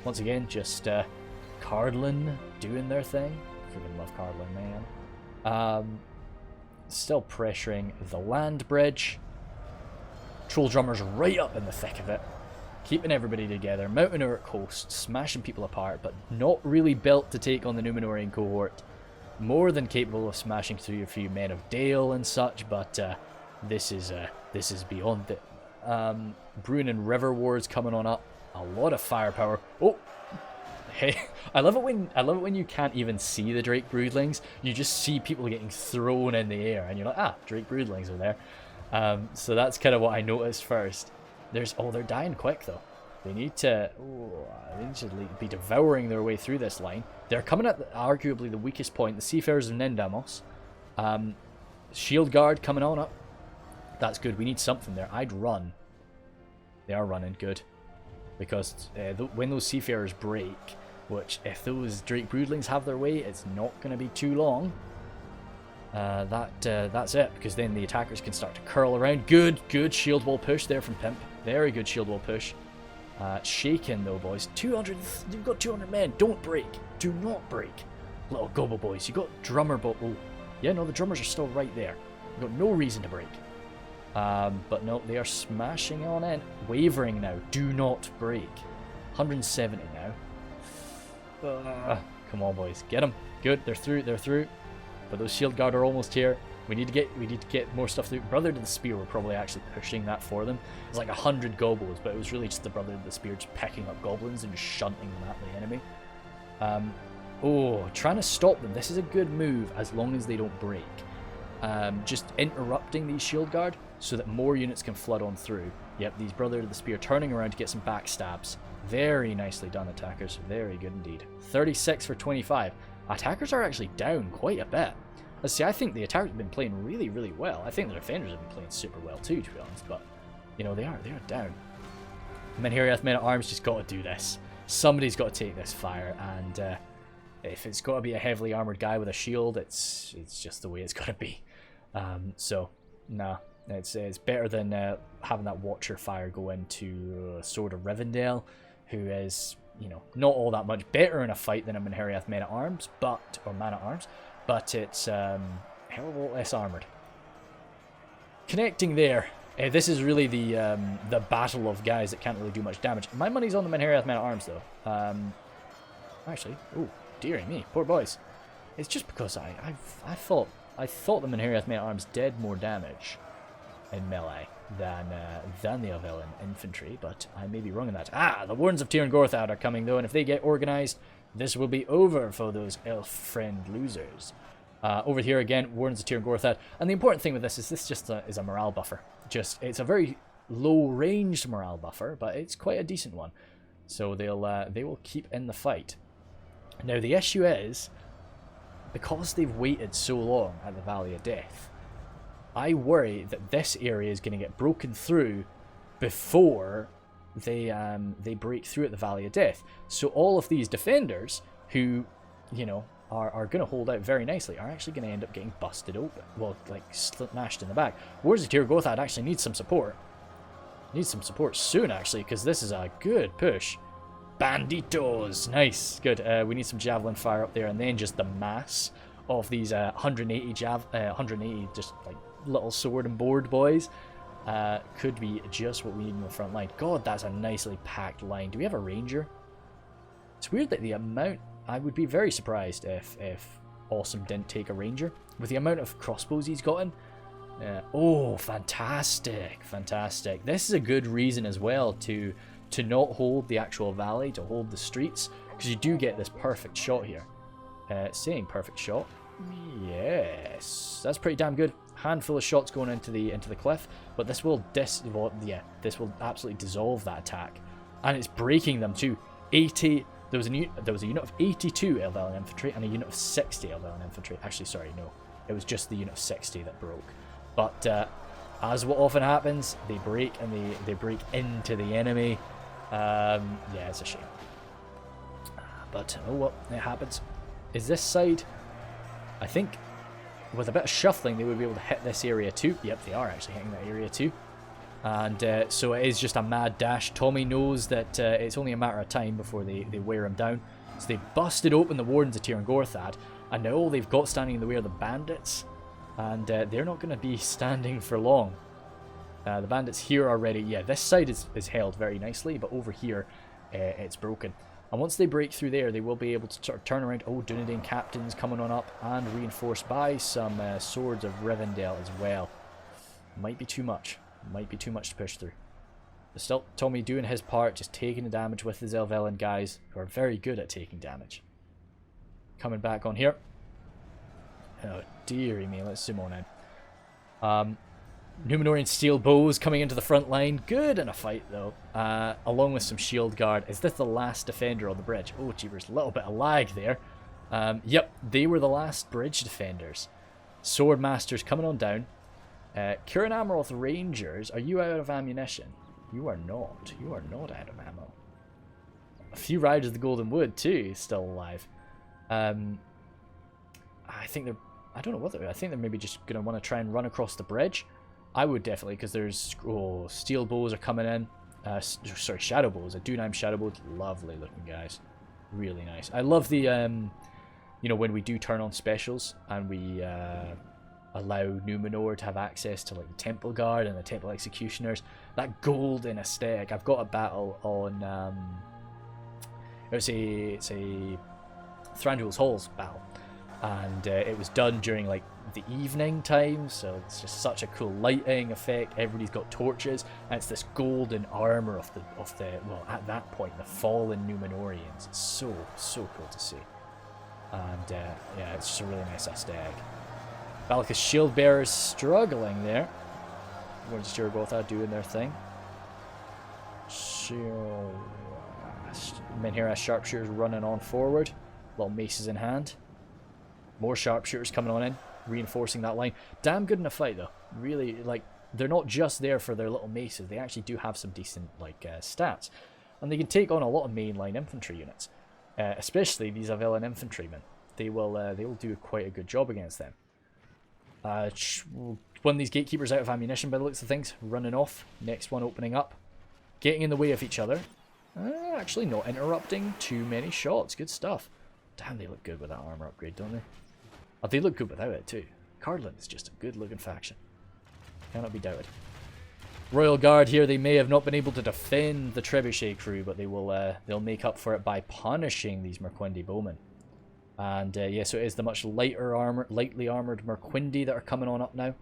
Once again, just Cardolan doing their thing. Freaking love Cardolan, man. Still pressuring the land bridge. Troll drummers right up in the thick of it. Keeping everybody together. Mountain Uruk host, smashing people apart, but not really built to take on the Numenorian cohort. More than capable of smashing through a few men of Dale and such, but this is beyond it. Bruin and River Wars coming on up. A lot of firepower. Oh! I love it when you can't even see the Drake Broodlings. You just see people getting thrown in the air, and you're like, ah, Drake Broodlings are there. So that's kind of what I noticed first. They're dying quick though. They need to be devouring their way through this line. They're coming at arguably the weakest point, the Seafarers of Nindamos. Shield Guard coming on up. That's good. We need something there. I'd run. They are running. Good. Because when those Seafarers break, which if those Drake Broodlings have their way, it's not going to be too long. That's it, because then the attackers can start to curl around. Good shield wall push there from Pimp. Very good shield wall push. Shaken though, boys. 200. You've got 200 men. Don't break. Do not break. Little Gobble boys. You got drummer, but oh, yeah, no, the drummers are still right there. You've got no reason to break. But no, they are smashing on in. Wavering now. Do not break. 170 now. Come on, boys. Get them. Good. They're through. They're through. But those shield guard are almost here. We need to get more stuff through. Brother to the Spear were probably actually pushing that for them. It was like 100 gobbles, but it was really just the Brother to the Spear just picking up goblins and just shunting them at the enemy. Oh, trying to stop them. This is a good move as long as they don't break. Just interrupting these shield guard so that more units can flood on through. Yep, these Brother to the Spear turning around to get some backstabs. Very nicely done, attackers. Very good indeed. 36 for 25. Attackers are actually down quite a bit. Let's see, I think the attackers have been playing really, really well. I think the defenders have been playing super well too, to be honest. But, you know, they are down. Menheriath Men at Arms just got to do this. Somebody's got to take this fire, and if it's got to be a heavily armored guy with a shield, it's just the way it's got to be. So, nah, it's better than having that Watcher fire go into Sword of Rivendell, who is, you know, not all that much better in a fight than a Menheriath Man at Arms, or Man at Arms, but it's hell of a lot less armored. Connecting there. This is really the battle of guys that can't really do much damage. My money's on the Menheriath Man at Arms though. Actually, oh dearie me, poor boys. It's just because I thought the Menheriath Man at Arms did more damage in melee than the Elvelyn infantry, but I may be wrong in that. The Wardens of Tir Gorthad are coming though, and if they get organized, this will be over for those elf friend losers. Over here again, Wardens of Tir Gorthad, and the important thing with this is just is a morale buffer. It's a very low ranged morale buffer, but it's quite a decent one. So they will keep in the fight. Now the issue is, because they've waited so long at the Valley of Death, I worry that this area is going to get broken through before they break through at the Valley of Death. So all of these defenders who, you know, are going to hold out very nicely are actually going to end up getting busted open. Well, like smashed in the back. Wardens of Tir Gorthad actually needs some support. Needs some support soon, actually, because this is a good push. Banditos! Nice. Good. We need some javelin fire up there, and then just the mass of these 180 just like little sword and board boys could be just what we need in the front line. God, that's a nicely packed line. Do we have a ranger? It's weird that the amount... I would be very surprised if Awesome didn't take a ranger. With the amount of crossbows he's gotten. Oh, fantastic. Fantastic. This is a good reason as well to not hold the actual valley, to hold the streets, because you do get this perfect shot here. Saying perfect shot. Yes. That's pretty damn good. Handful of shots going into the cliff, but this will absolutely dissolve that attack. And it's breaking them too. 80... There was a unit of 82 Elvelyn infantry and a unit of 60 Elvelyn infantry. Actually, sorry, no. It was just the unit of 60 that broke. But as what often happens, they break and they break into the enemy. Yeah, it's a shame. But oh well, it happens. Is this side? I think with a bit of shuffling, they would be able to hit this area too. Yep, they are actually hitting that area too. And so it is just a mad dash. Tommy knows that it's only a matter of time before they wear him down. So they busted open the Wardens of Tir Gorthad, and now all they've got standing in the way are the bandits. And they're not going to be standing for long. The bandits here are ready. Yeah, this side is held very nicely, but over here it's broken. And once they break through there, they will be able to sort of turn around. Oh, Dunedain captains coming on up, and reinforced by some Swords of Rivendell as well. Might be too much. Might be too much to push through. Still, Tommy doing his part, just taking the damage with his Elvelyn guys, who are very good at taking damage. Coming back on here. Oh, dearie me, let's zoom on in. Numenorian steel bows coming into the front line. Good in a fight, though. Along with some shield guard. Is this the last defender on the bridge? Oh, jeepers, a little bit of lag there. Yep, they were the last bridge defenders. Swordmasters coming on down. Kirin Amaroth Rangers, are you out of ammunition? You are not. You are not out of ammo. A few Riders of the Golden Wood, too, still alive. I think they're... I don't know what they're... I think they're maybe just going to want to try and run across the bridge. I would definitely, because there's... Oh, steel bows are coming in. Sorry, shadow bows. A Dunheim shadow bow. Lovely looking guys. Really nice. I love the... you know, when we do turn on specials and we allow Numenor to have access to like the Temple Guard and the Temple Executioners, that golden aesthetic. I've got a battle on it's a Thranduil's Halls battle, and it was done during like the evening time, so it's just such a cool lighting effect. Everybody's got torches, and it's this golden armor of the well, at that point, the fallen Numenorians. It's so cool to see. And yeah, it's just a really nice aesthetic. Valak's shield bearers struggling there. We're just Jirgotha doing their thing. Men here as sharpshooters running on forward. Little maces in hand. More sharpshooters coming on in, reinforcing that line. Damn good in a fight though. Really, like, they're not just there for their little maces. They actually do have some decent like stats, and they can take on a lot of mainline infantry units. Especially these Avellan infantrymen. They will do quite a good job against them. One of these gatekeepers out of ammunition by the looks of things, running off. Next one opening up, getting in the way of each other. Actually not interrupting too many shots. Good stuff. Damn, they look good with that armor upgrade, don't they? Oh, they look good without it too. Cardolan is just a good looking faction. Cannot be doubted. Royal Guard here, they may have not been able to defend the Trebuchet crew, but they will they'll make up for it by punishing these Merquindi bowmen. And yeah, so it is the much lightly armored Merquindi that are coming on up now.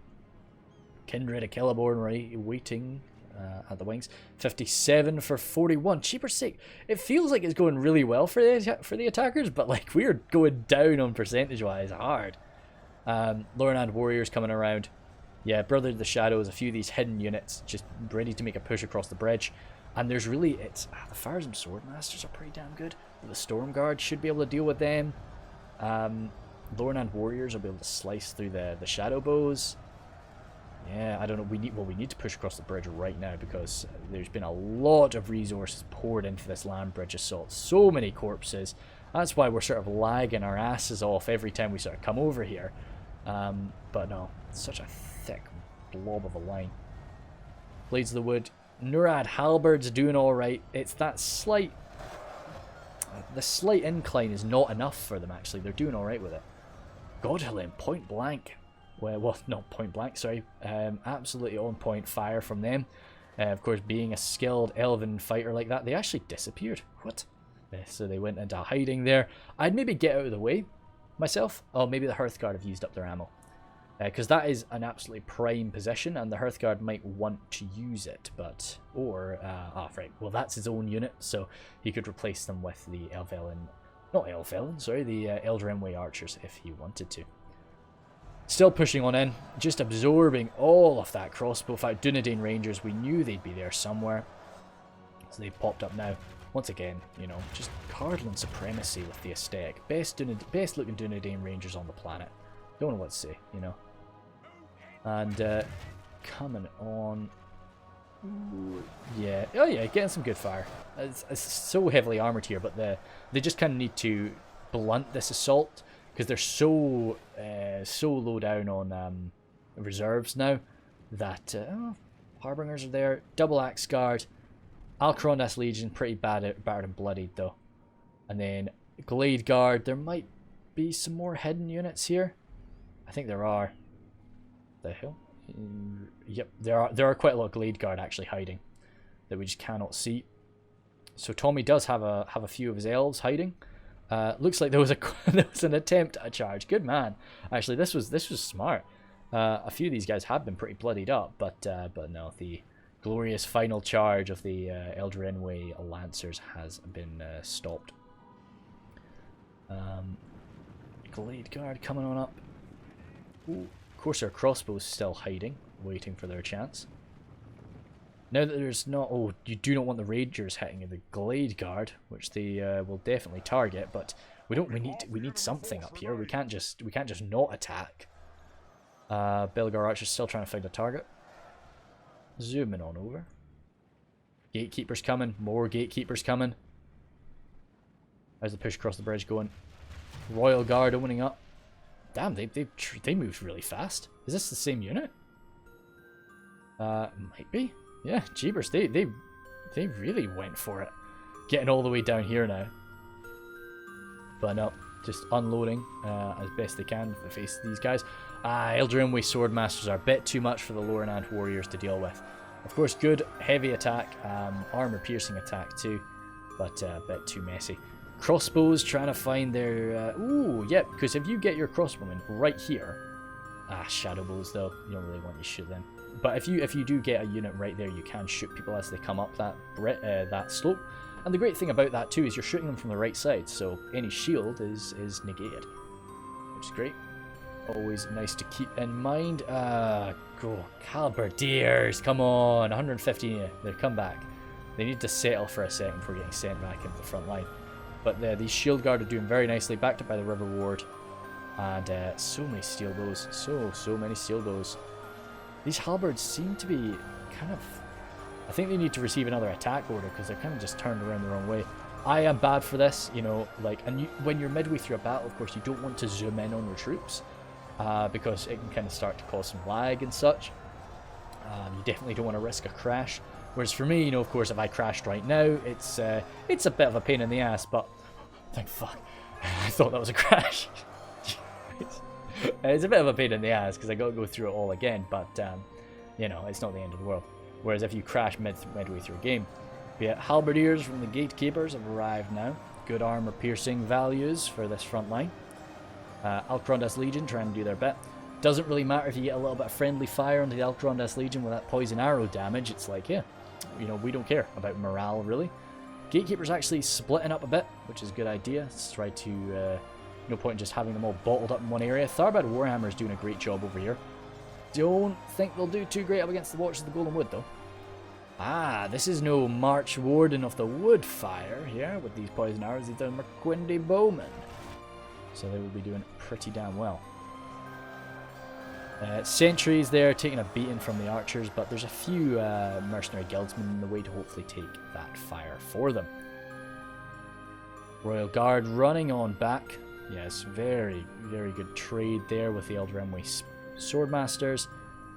Kindred of Celeborn waiting at the wings. 57 for 41. Cheaper sake. It feels like it's going really well for the attackers, but like we're going down on percentage wise hard. Lorenand warriors coming around. Yeah, Brother of the Shadows, a few of these hidden units just ready to make a push across the bridge. And there's really, it's the Farsam Swordmasters are pretty damn good. The Storm Guard should be able to deal with them. Lorenand warriors will be able to slice through the shadow bows. Yeah, I don't know. We need to push across the bridge right now because there's been a lot of resources poured into this land bridge assault. So many corpses. That's why we're sort of lagging our asses off every time we sort of come over here. But no, it's such a thick blob of a line. Blades of the Wood. Nurad Halberd's doing alright. It's that slight... the slight incline is not enough for them, actually. They're doing alright with it. Godhelm, point blank. Well, not point blank, sorry. Absolutely on point fire from them. Of course, being a skilled elven fighter like that, they actually disappeared. What? So they went into hiding there. I'd maybe get out of the way myself. Oh, maybe the Hearthguard have used up their ammo. Because that is an absolutely prime position, and the Hearthguard might want to use it, but... Or... right. Well, that's his own unit, so he could replace them with the Elvelyn... Not Elvelyn, sorry, the Eldrimway Archers, if he wanted to. Still pushing on in, just absorbing all of that crossbow fight. Dunedain Rangers, we knew they'd be there somewhere. So they've popped up now. Once again, you know, just Cardolan supremacy with the aesthetic. Best looking Dunedain Rangers on the planet. Don't know what to say, you know. And coming on. Ooh, yeah. Oh yeah, getting some good fire. It's so heavily armored here, but they just kind of need to blunt this assault because they're so low down on reserves now that Harbingers are there. Double Axe Guard. Alcarondas Legion, pretty battered and bloodied though. And then Glade Guard. There might be some more hidden units here. I think there are. The hell? Yep, there are quite a lot of Glade Guard actually hiding that we just cannot see. So Tommy does have a few of his elves hiding. Looks like there was an attempt at a charge. Good man. Actually, this was smart. A few of these guys have been pretty bloodied up, but no, the glorious final charge of the Eldraenway Lancers has been stopped. Glade Guard coming on up. Ooh, of course our crossbows still hiding, waiting for their chance. Now that there's not... Oh, you do not want the Rangers hitting the Glade Guard, which they will definitely target, but we don't. We need something up here. We can't just not attack. Belgar Archer's still trying to find a target. Zooming on over. Gatekeepers coming. More gatekeepers coming. How's the push across the bridge going? Royal Guard opening up. Damn, they moved really fast. Is this the same unit? Might be. Yeah, jeebers, they really went for it. Getting all the way down here now. But no, just unloading as best they can to face these guys. Eldraenway Swordmasters are a bit too much for the Lorenand Warriors to deal with. Of course, good heavy attack, armor piercing attack too, but a bit too messy. Crossbows trying to find their... ooh, yep, because if you get your crossbowmen right here... shadow bows though, you don't really want to shoot them. But if you do get a unit right there, you can shoot people as they come up that slope. And the great thing about that too is you're shooting them from the right side, so any shield is negated, which is great. Always nice to keep in mind. Go Halberdiers, come on, 115. They come back. They need to settle for a second before getting sent back into the front line. But these shield guard are doing very nicely, backed up by the River Ward, and so many steel bows, so many steel bows. These halberds seem to be kind of... I think they need to receive another attack order because they're kind of just turned around the wrong way. I am bad for this, you know, like, and when you're midway through a battle, of course, you don't want to zoom in on your troops because it can kind of start to cause some lag and such. You definitely don't want to risk a crash. Whereas for me, you know, of course, if I crashed right now, it's a bit of a pain in the ass, but thank fuck. I thought that was a crash. It's a bit of a pain in the ass because I got to go through it all again, but you know, it's not the end of the world. Whereas if you crash midway through a game. But yeah, halberdiers from the gatekeepers have arrived now. Good armor piercing values for this front line. Alcrondas Legion trying to do their bit. Doesn't really matter if you get a little bit of friendly fire onto the Alcrondas Legion with that poison arrow damage. It's like, yeah, you know, we don't care about morale really. Gatekeepers actually splitting up a bit, which is a good idea. Let's try to... no point in just having them all bottled up in one area. Tharbad Warhammer is doing a great job over here. Don't think they'll do too great up against the Watchers of the Golden Wood, though. This is no March Warden of the Woodfire here with these poison arrows. These are Merquindi Bowmen. So they will be doing pretty damn well. Sentries there taking a beating from the archers, but there's a few mercenary guildsmen in the way to hopefully take that fire for them. Royal Guard running on back. Yes, very, very good trade there with the Eldraenway Swordmasters.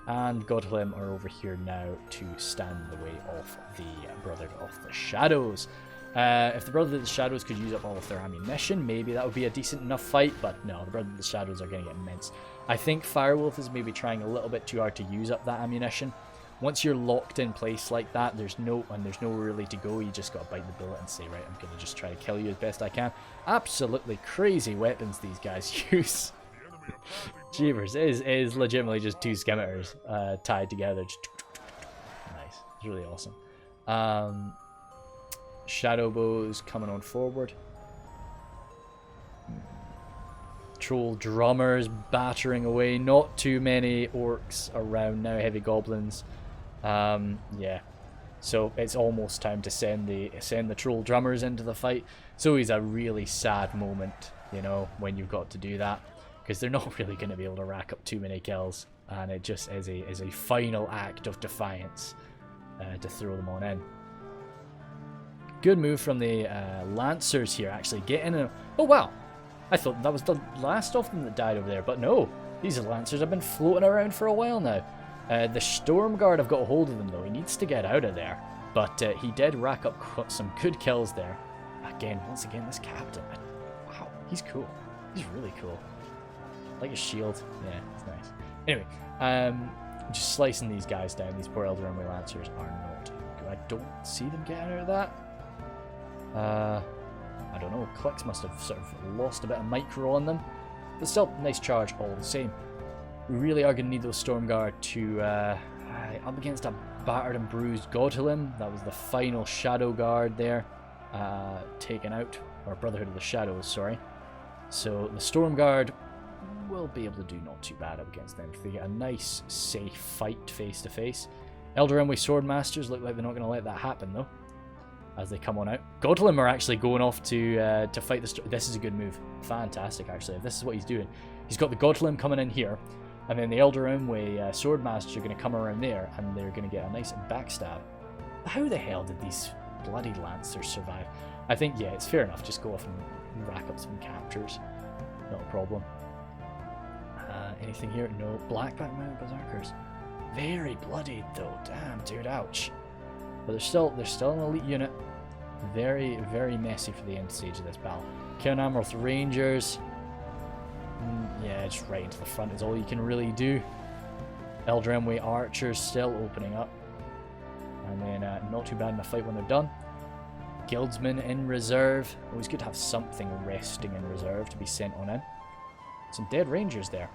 And Godhlim are over here now to stand the way of the Brotherhood of the Shadows. If the Brotherhood of the Shadows could use up all of their ammunition, maybe that would be a decent enough fight, but no, the Brotherhood of the Shadows are going to get immense. I think Firewolf is maybe trying a little bit too hard to use up that ammunition. Once you're locked in place like that, there's nowhere really to go. You just got to bite the bullet and say, right, I'm going to just try to kill you as best I can. Absolutely crazy weapons these guys use. Jeevers, it is legitimately just two scimitars tied together. Just nice. It's really awesome. Shadow bows coming on forward. Troll drummers battering away. Not too many orcs around now. Heavy goblins. Yeah. So it's almost time to send the troll drummers into the fight. It's always a really sad moment, you know, when you've got to do that, because they're not really going to be able to rack up too many kills, and it just is a final act of defiance to throw them on in. Good move from the Lancers here, actually getting a... Oh wow, I thought that was the last of them that died over there, but no, these Lancers have been floating around for a while now. The Storm Guard have got a hold of them though. He needs to get out of there, but he did rack up some good kills there. Once again, this captain, wow, he's cool. He's really cool. Like his shield, yeah, it's nice. Anyway, just slicing these guys down. These poor Eldraenway Lancers are not good. I don't see them getting out of that. I don't know. Clicks must have sort of lost a bit of micro on them, but still, nice charge all the same. We really are going to need those Storm Guard to up against a battered and bruised Godhelim. That was the final Shadow Guard there, taken out, or Brotherhood of the Shadows, sorry. So the Storm Guard will be able to do not too bad up against them if they get a nice, safe fight face to face. Elder Emway Swordmasters look like they're not going to let that happen though, as they come on out. Godhelim are actually going off to fight the... This is a good move. Fantastic, actually. If this is what he's doing. He's got the Godhelim coming in here, and then the Elder Emway Swordmasters are going to come around there, and they're going to get a nice backstab. How the hell did these bloody Lancers survive? I think, yeah, it's fair enough. Just go off and rack up some captures. Not a problem. Anything here? No. Blackback Mount Berserkers. Very bloodied though. Damn, dude, ouch. But they're still an elite unit. Very, very messy for the end stage of this battle. Cairn Amroth Rangers. Yeah, just right into the front is all you can really do. Elder Emway Archers still opening up. And then not too bad in the fight when they're done. Guildsmen in reserve. Always good to have something resting in reserve to be sent on in. Some dead Rangers there.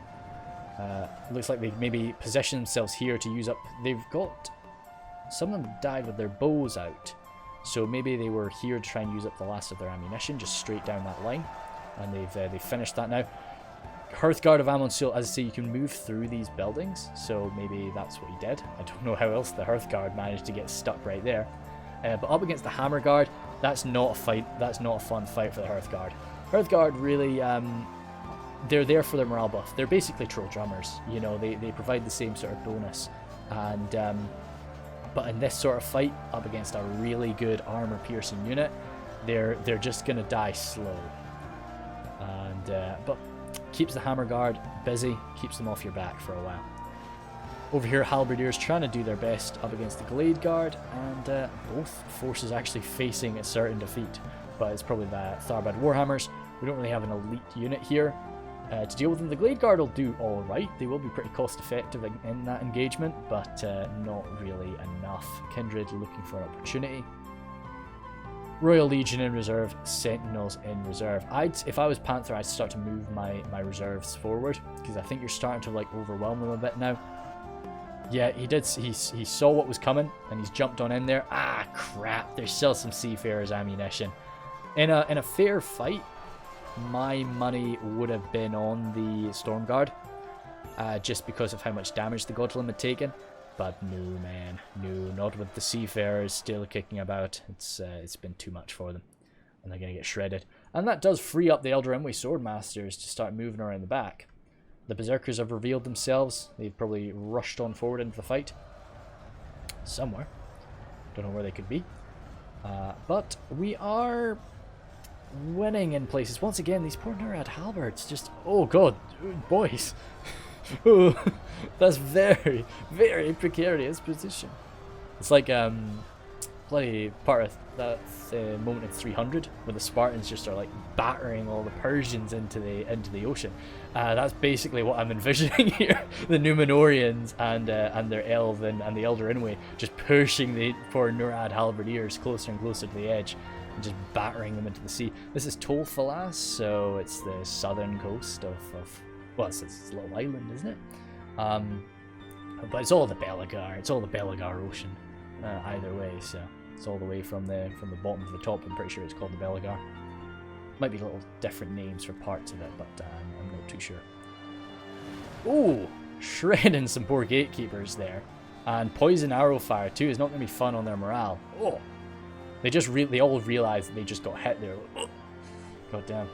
Looks like they maybe position themselves here to use up... They've got... Some of them died with their bows out. So maybe they were here to try and use up the last of their ammunition, just straight down that line. And they've finished that now. Hearthguard of Amon Seal, as I say, you can move through these buildings. So maybe that's what he did. I don't know how else the Hearthguard managed to get stuck right there. But up against the Hammerguard, that's not a fight. That's not a fun fight for the Hearthguard. Hearthguard really... they're there for their morale buff. They're basically troll drummers. You know, they provide the same sort of bonus. And but in this sort of fight, up against a really good armor-piercing unit, they're just gonna die slow. And but keeps the Hammer Guard busy, keeps them off your back for a while. Over here, Halberdiers trying to do their best up against the Glade Guard, and both forces actually facing a certain defeat. But it's probably the Tharbad Warhammers. We don't really have an elite unit here to deal with them. The Glade Guard will do alright. They will be pretty cost effective in that engagement, but not really enough. Kindred looking for an opportunity. Royal Legion in reserve, Sentinels in reserve. If I was Panther, I'd start to move my reserves forward, because I think you're starting to like overwhelm them a bit now. Yeah, he did. He saw what was coming, and he's jumped on in there. Ah, crap! There's still some Seafarers ammunition. In a fair fight, my money would have been on the Storm Guard, just because of how much damage the Godhelim had taken. But no, man, no, not with the Seafarers still kicking about. It's been too much for them, and they're gonna get shredded. And that does free up the Elder Emway Swordmasters to start moving around the back. The Berserkers have revealed themselves. They've probably rushed on forward into the fight somewhere. Don't know where they could be, but we are winning in places. Once again, these poor Nurad halberds just... Oh god, boys. Oh, that's very, very precarious position. It's like bloody part of that moment in 300 when the Spartans just are like battering all the Persians into the ocean. That's basically what I'm envisioning here. The Numenorians and their Elven and the Elder Emway just pushing the poor Nurad halberdiers closer and closer to the edge and just battering them into the sea. This is Tol Falas, so it's the southern coast of well, it's a little island, isn't it? But it's all the Belagar. It's all the Belagar Ocean, either way. So it's all the way from the bottom to the top. I'm pretty sure it's called the Belagar. Might be little different names for parts of it, but I'm not too sure. Ooh, shredding some poor gatekeepers there, and poison arrow fire too is not going to be fun on their morale. Oh, they all realize that they just got hit there. Oh, god damn.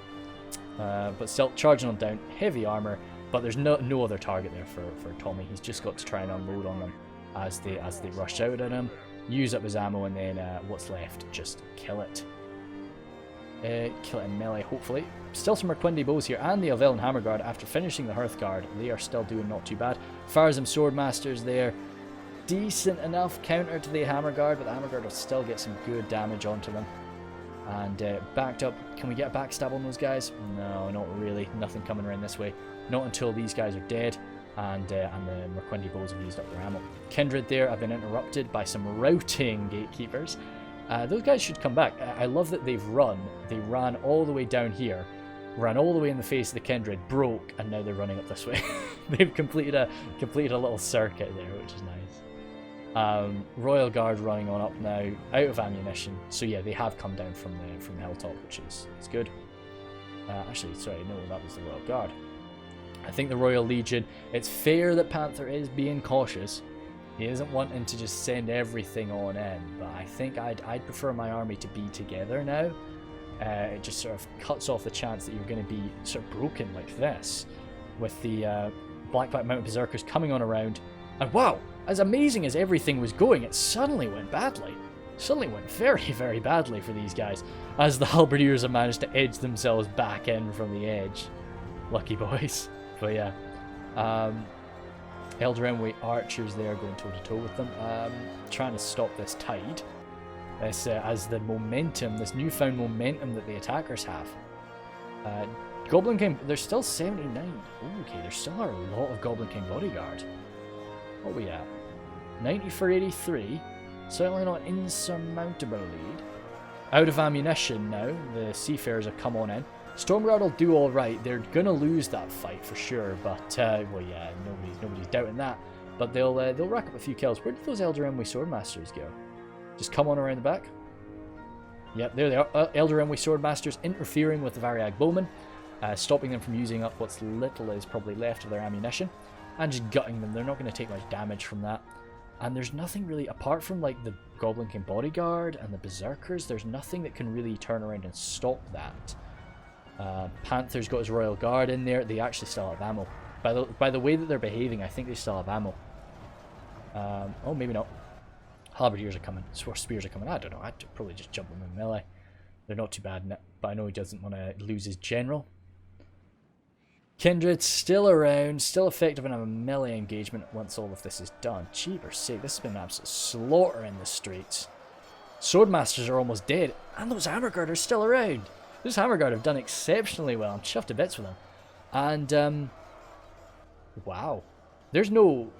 But still charging on down, heavy armor, but there's no other target there for Tommy. He's just got to try and unload on them as they rush out at him, use up his ammo, and then what's left, just kill it. Kill it in melee, hopefully. Still some Merquindi bows here, and the Avellan Hammerguard after finishing the Hearthguard. They are still doing not too bad. Farazim Swordmasters there, decent enough counter to the Hammerguard, but the Hammerguard will still get some good damage onto them. And backed up, can we get a backstab on those guys? No, not really. Nothing coming around this way. Not until these guys are dead and the Merquindi bows have used up their ammo. Kindred there have been interrupted by some routing gatekeepers. Those guys should come back. I love that they've run. They ran all the way down here, ran all the way in the face of the Kindred, broke, and now they're running up this way. They've completed a little circuit there, which is nice. Royal Guard running on up now, out of ammunition. So yeah, they have come down from the hilltop, which is good. Actually, sorry, no, that was the Royal Guard. I think the Royal Legion, it's fair that Panther is being cautious. He isn't wanting to just send everything on in, but I think I'd prefer my army to be together now. It just sort of cuts off the chance that you're going to be sort of broken like this, with the Blackback Mountain Berserkers coming on around. And wow, as amazing as everything was going, it suddenly went badly. Suddenly went very, very badly for these guys, as the Halberdiers have managed to edge themselves back in from the edge. Lucky boys. But yeah, Elder Emway archers there going toe-to-toe with them, trying to stop this tide. This, as the momentum, this newfound momentum that the attackers have. Goblin King, there's still 79. Ooh, okay, there still are a lot of Goblin King bodyguard. What are we at? 90 for 83. Certainly not insurmountable lead. Out of ammunition now, the Seafarers have come on in. Stormguard will do alright. They're going to lose that fight for sure, but, well, yeah, nobody's doubting that. But they'll rack up a few kills. Where did those Elder Emway Swordmasters go? Just come on around the back. Yep, there they are. Elder Emway Swordmasters interfering with the Variag Bowmen, stopping them from using up what's little is probably left of their ammunition, and just gutting them. They're not going to take much damage from that. And there's nothing really, apart from like the Goblin King Bodyguard and the Berserkers, there's nothing that can really turn around and stop that. Panther's got his Royal Guard in there. They actually still have ammo. By the way that they're behaving, I think they still have ammo. Oh, maybe not. Halberdiers are coming. Spears are coming. I don't know. I'd probably just jump them in melee. They're not too bad in it, but I know he doesn't want to lose his general. Kindred's still around, still effective in a melee engagement once all of this is done. Jeepers sake, this has been an absolute slaughter in the streets. Swordmasters are almost dead, and those Hammerguard are still around. Those Hammerguard have done exceptionally well. I'm chuffed to bits with them. And, wow. There's there's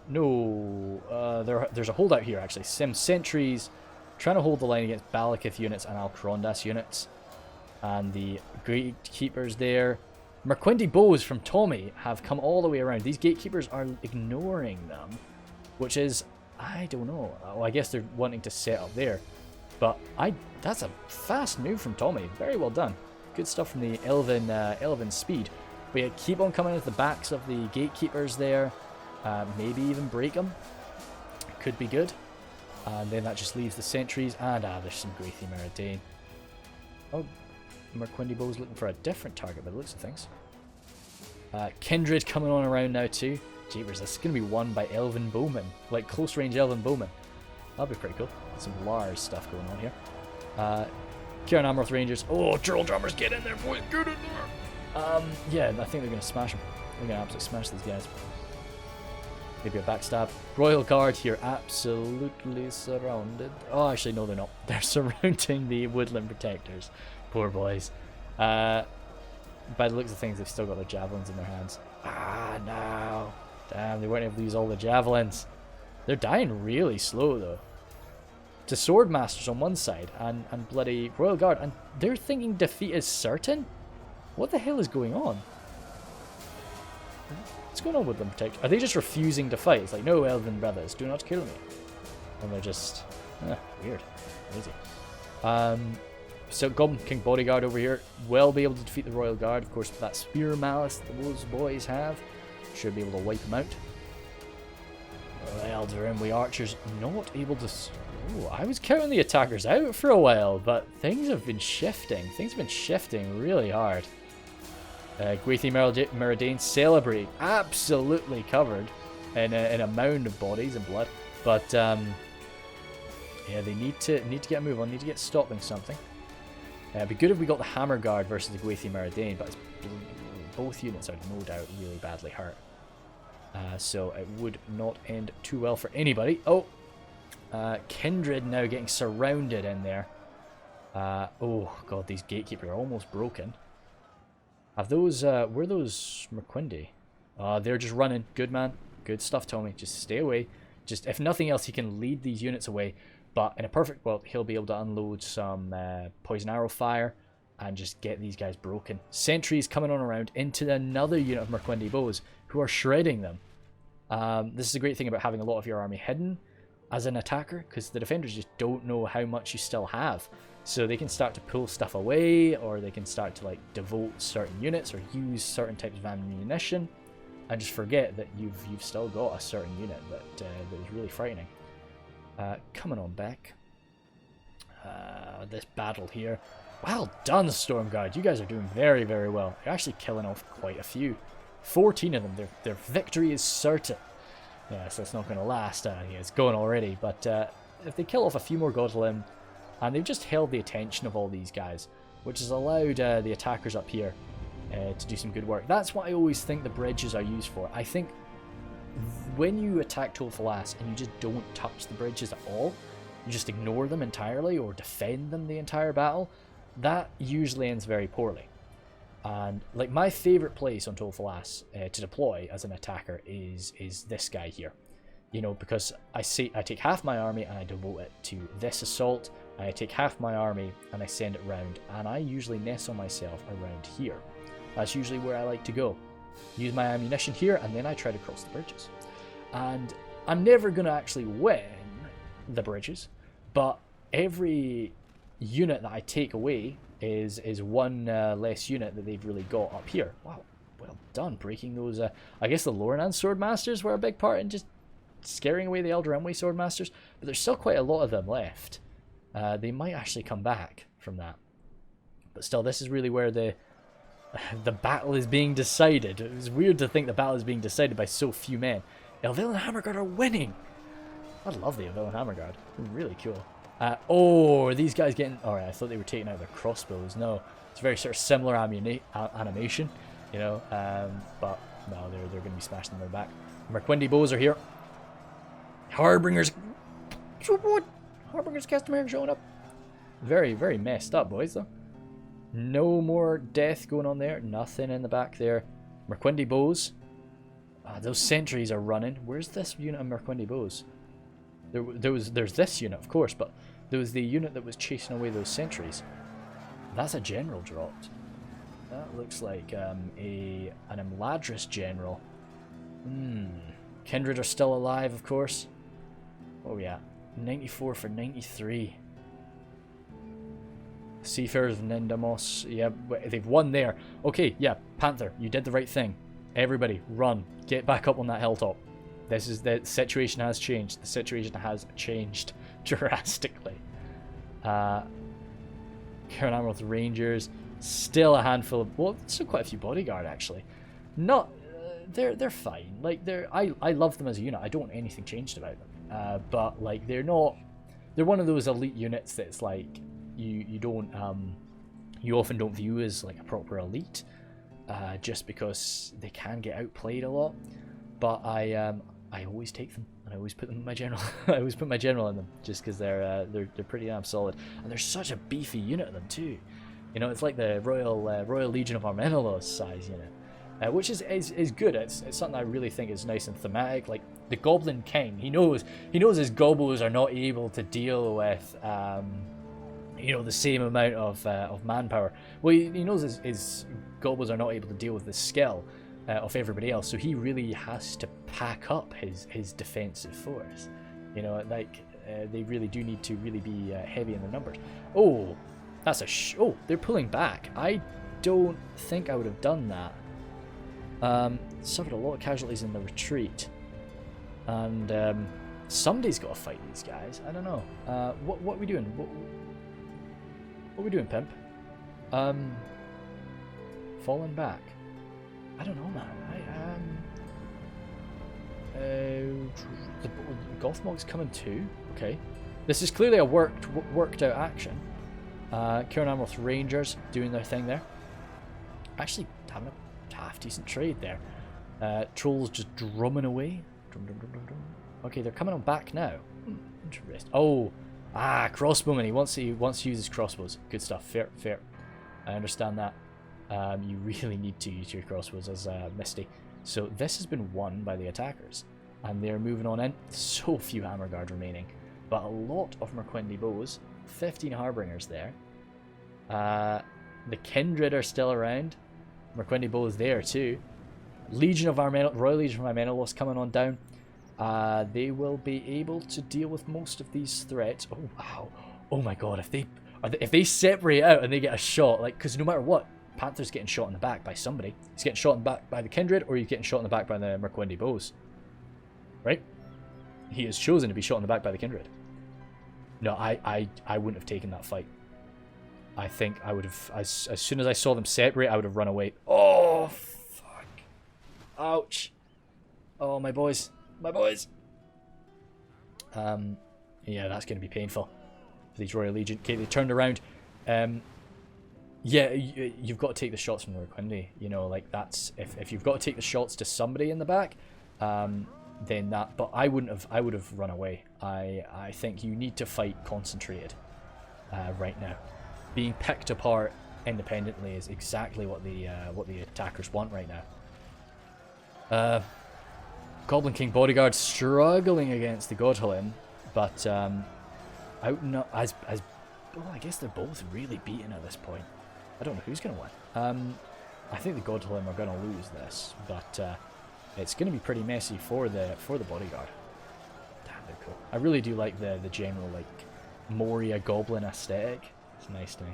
a holdout here, actually. Some sentries trying to hold the line against Balakith units and Alcrondas units. And the gatekeepers there. Merquindi bows from Tommy have come all the way around. These gatekeepers are ignoring them, which is, I don't know. Well, I guess they're wanting to set up there. But that's a fast move from Tommy. Very well done. Good stuff from the Elven speed. But yeah, keep on coming at the backs of the gatekeepers there. Maybe even break them. Could be good. And then that just leaves the sentries. And there's some Graithia Meridain. Oh, Merquindi Bow's looking for a different target by the looks of things. Kindred coming on around now too. Jeepers, this is going to be won by Elven Bowmen. Like close range Elven Bowmen. That'd be pretty cool. Some large stuff going on here. Kieran Amroth Rangers. Oh, Turtle Drummers, get in there, boys. Get in there. Yeah, I think they're going to smash them. They're going to absolutely smash these guys. Maybe a backstab. Royal Guard here, absolutely surrounded. Oh, actually, no, they're not. They're surrounding the Woodland Protectors. Poor boys. By the looks of things, they've still got their javelins in their hands. No. Damn, they weren't able to use all the javelins. They're dying really slow, though. To Swordmasters on one side and bloody Royal Guard, and they're thinking defeat is certain? What the hell is going on? What's going on with them? Are they just refusing to fight? It's like, no, Elven brothers, do not kill me. And they're just... weird. Crazy. So Goblin King Bodyguard over here will be able to defeat the Royal Guard. Of course, that Spear Malice that those boys have should be able to wipe them out. Elder Emway Archers not able to... Oh, I was counting the attackers out for a while, but things have been shifting. Things have been shifting really hard. Graithia Meridain celebrate, absolutely covered in a mound of bodies and blood. But yeah, they need to get a move on. Need to get stopping something. It'd be good if we got the Hammer Guard versus the Graithia Meridain, but both units are no doubt really badly hurt. So it would not end too well for anybody. Oh, Kindred now getting surrounded in there. Oh god, these gatekeepers are almost broken. Have those, were those Merquindi? They're just running. Good man. Good stuff, Tommy. Just stay away. Just, if nothing else, he can lead these units away. But in a perfect world, he'll be able to unload some poison arrow fire and just get these guys broken. Sentries coming on around into another unit of Merquindi bows who are shredding them. This is a great thing about having a lot of your army hidden. as an attacker, because the defenders just don't know how much you still have. So they can start to pull stuff away, or they can start to like devote certain units or use certain types of ammunition, and just forget that you've still got a certain unit that is really frightening. Coming on back. This battle here. Well done, Stormguard. You guys are doing very, very well. You're actually killing off quite a few. 14 of them. Their victory is certain. Yeah, so it's not going to last. Yeah, it's going already. But if they kill off a few more Cardolan, and they've just held the attention of all these guys, which has allowed the attackers up here to do some good work. That's what I always think the bridges are used for. I think when you attack Tol Falas and you just don't touch the bridges at all, you just ignore them entirely or defend them the entire battle, that usually ends very poorly. And like my favorite place on Tol Falas to deploy as an attacker is this guy here. You know, because I take half my army and I devote it to this assault, and I take half my army and I send it round, and I usually nestle myself around here. That's usually where I like to go. Use my ammunition here, and then I try to cross the bridges. And I'm never going to actually win the bridges, but every unit that I take away is one less unit that they've really got up here. Wow, well done, breaking those. I guess the Lothlorien Swordmasters were a big part in just scaring away the Elder Emwy Swordmasters, but there's still quite a lot of them left. They might actually come back from that. But still, this is really where the battle is being decided. It was weird to think the battle is being decided by so few men. Elvill and Hammerguard are winning! I love the Elvill and Hammerguard. Really cool. Oh, are these guys getting... Alright, I thought they were taking out their crossbows. No, it's very sort of similar animation, you know, but no, they're going to be smashing them back. Merquendi bows are here. Harbingers... What? Harbinger's Customer showing up. Very, very messed up, boys, though. No more death going on there. Nothing in the back there. Merquendi bows. Those sentries are running. Where's this unit of Merquendi bows? There's this unit, of course, but there was the unit that was chasing away those sentries. That's a general dropped. That looks like an Imladris general. Kindred are still alive, of course. Oh yeah, 94 for 93. Seafarers of Nindamos, yeah, they've won there. Okay, yeah, Panther, you did the right thing. Everybody, run. Get back up on that hilltop. The situation has changed. The situation has changed drastically. Karen Amroth Rangers, still a handful of... Well, still quite a few bodyguard, actually. Not... they're fine. Like, I love them as a unit. I don't want anything changed about them. But, like, they're not... They're one of those elite units that's, like... You often don't view as like a proper elite, just because they can get outplayed a lot. But I always take them and I always put them in my general. I always put my general in them just because they're pretty damn solid, and they're such a beefy unit of them too. You know, it's like the Royal Legion of Armenelos size unit, which is good. It's something I really think is nice and thematic. Like the Goblin King, he knows his gobbles are not able to deal with. You know, the same amount of manpower. Well, he knows his goblins are not able to deal with the skill of everybody else, so he really has to pack up his defensive force. You know, like they really do need to really be heavy in their numbers. Oh, that's oh, they're pulling back. I don't think I would have done that. Suffered a lot of casualties in the retreat, and somebody's got to fight these guys. I don't know. What are we doing? What are we doing, Pimp? Falling back. I don't know, man. The Gothmog's coming too. Okay, this is clearly a worked out action. Kieran Amroth Rangers doing their thing there. Actually having a half decent trade there. Trolls just drumming away. Drum. Okay, they're coming on back now. Interesting. Oh. Crossbowman. He wants to use his crossbows. Good stuff. Fair. I understand that. You really need to use your crossbows as Misty. So this has been won by the attackers, and they're moving on in. So few Hammerguard remaining, but a lot of Merquendi bows. 15 Harbingers there. The Kindred are still around. Merquendi bows there too. Royal Legion of Armenelos coming on down. they will be able to deal with most of these threats. Oh, wow. Oh my god, if they separate out and they get a shot, like, because no matter what, Panther's getting shot in the back by somebody. He's getting shot in the back by the Kindred, or he's getting shot in the back by the Merquendi bows. Right? He has chosen to be shot in the back by the Kindred. No, I wouldn't have taken that fight. I think I would have, as soon as I saw them separate, I would have run away. Oh, fuck. Ouch. Oh, my boys. My boys. Yeah, that's going to be painful for these Royal Legion. Okay, they turned around. Yeah, you've got to take the shots from the Merquendi. You know, like, that's, if you've got to take the shots to somebody in the back, then that, but I would have run away. I think you need to fight concentrated right now. Being picked apart independently is exactly what the attackers want right now. Goblin King Bodyguard struggling against the Godhalim, but well, I guess they're both really beaten at this point. I don't know who's going to win. I think the Godhalim are going to lose this, but it's going to be pretty messy for the Bodyguard. Damn, they're cool. I really do like the general, like, Moria Goblin aesthetic. It's nice to me.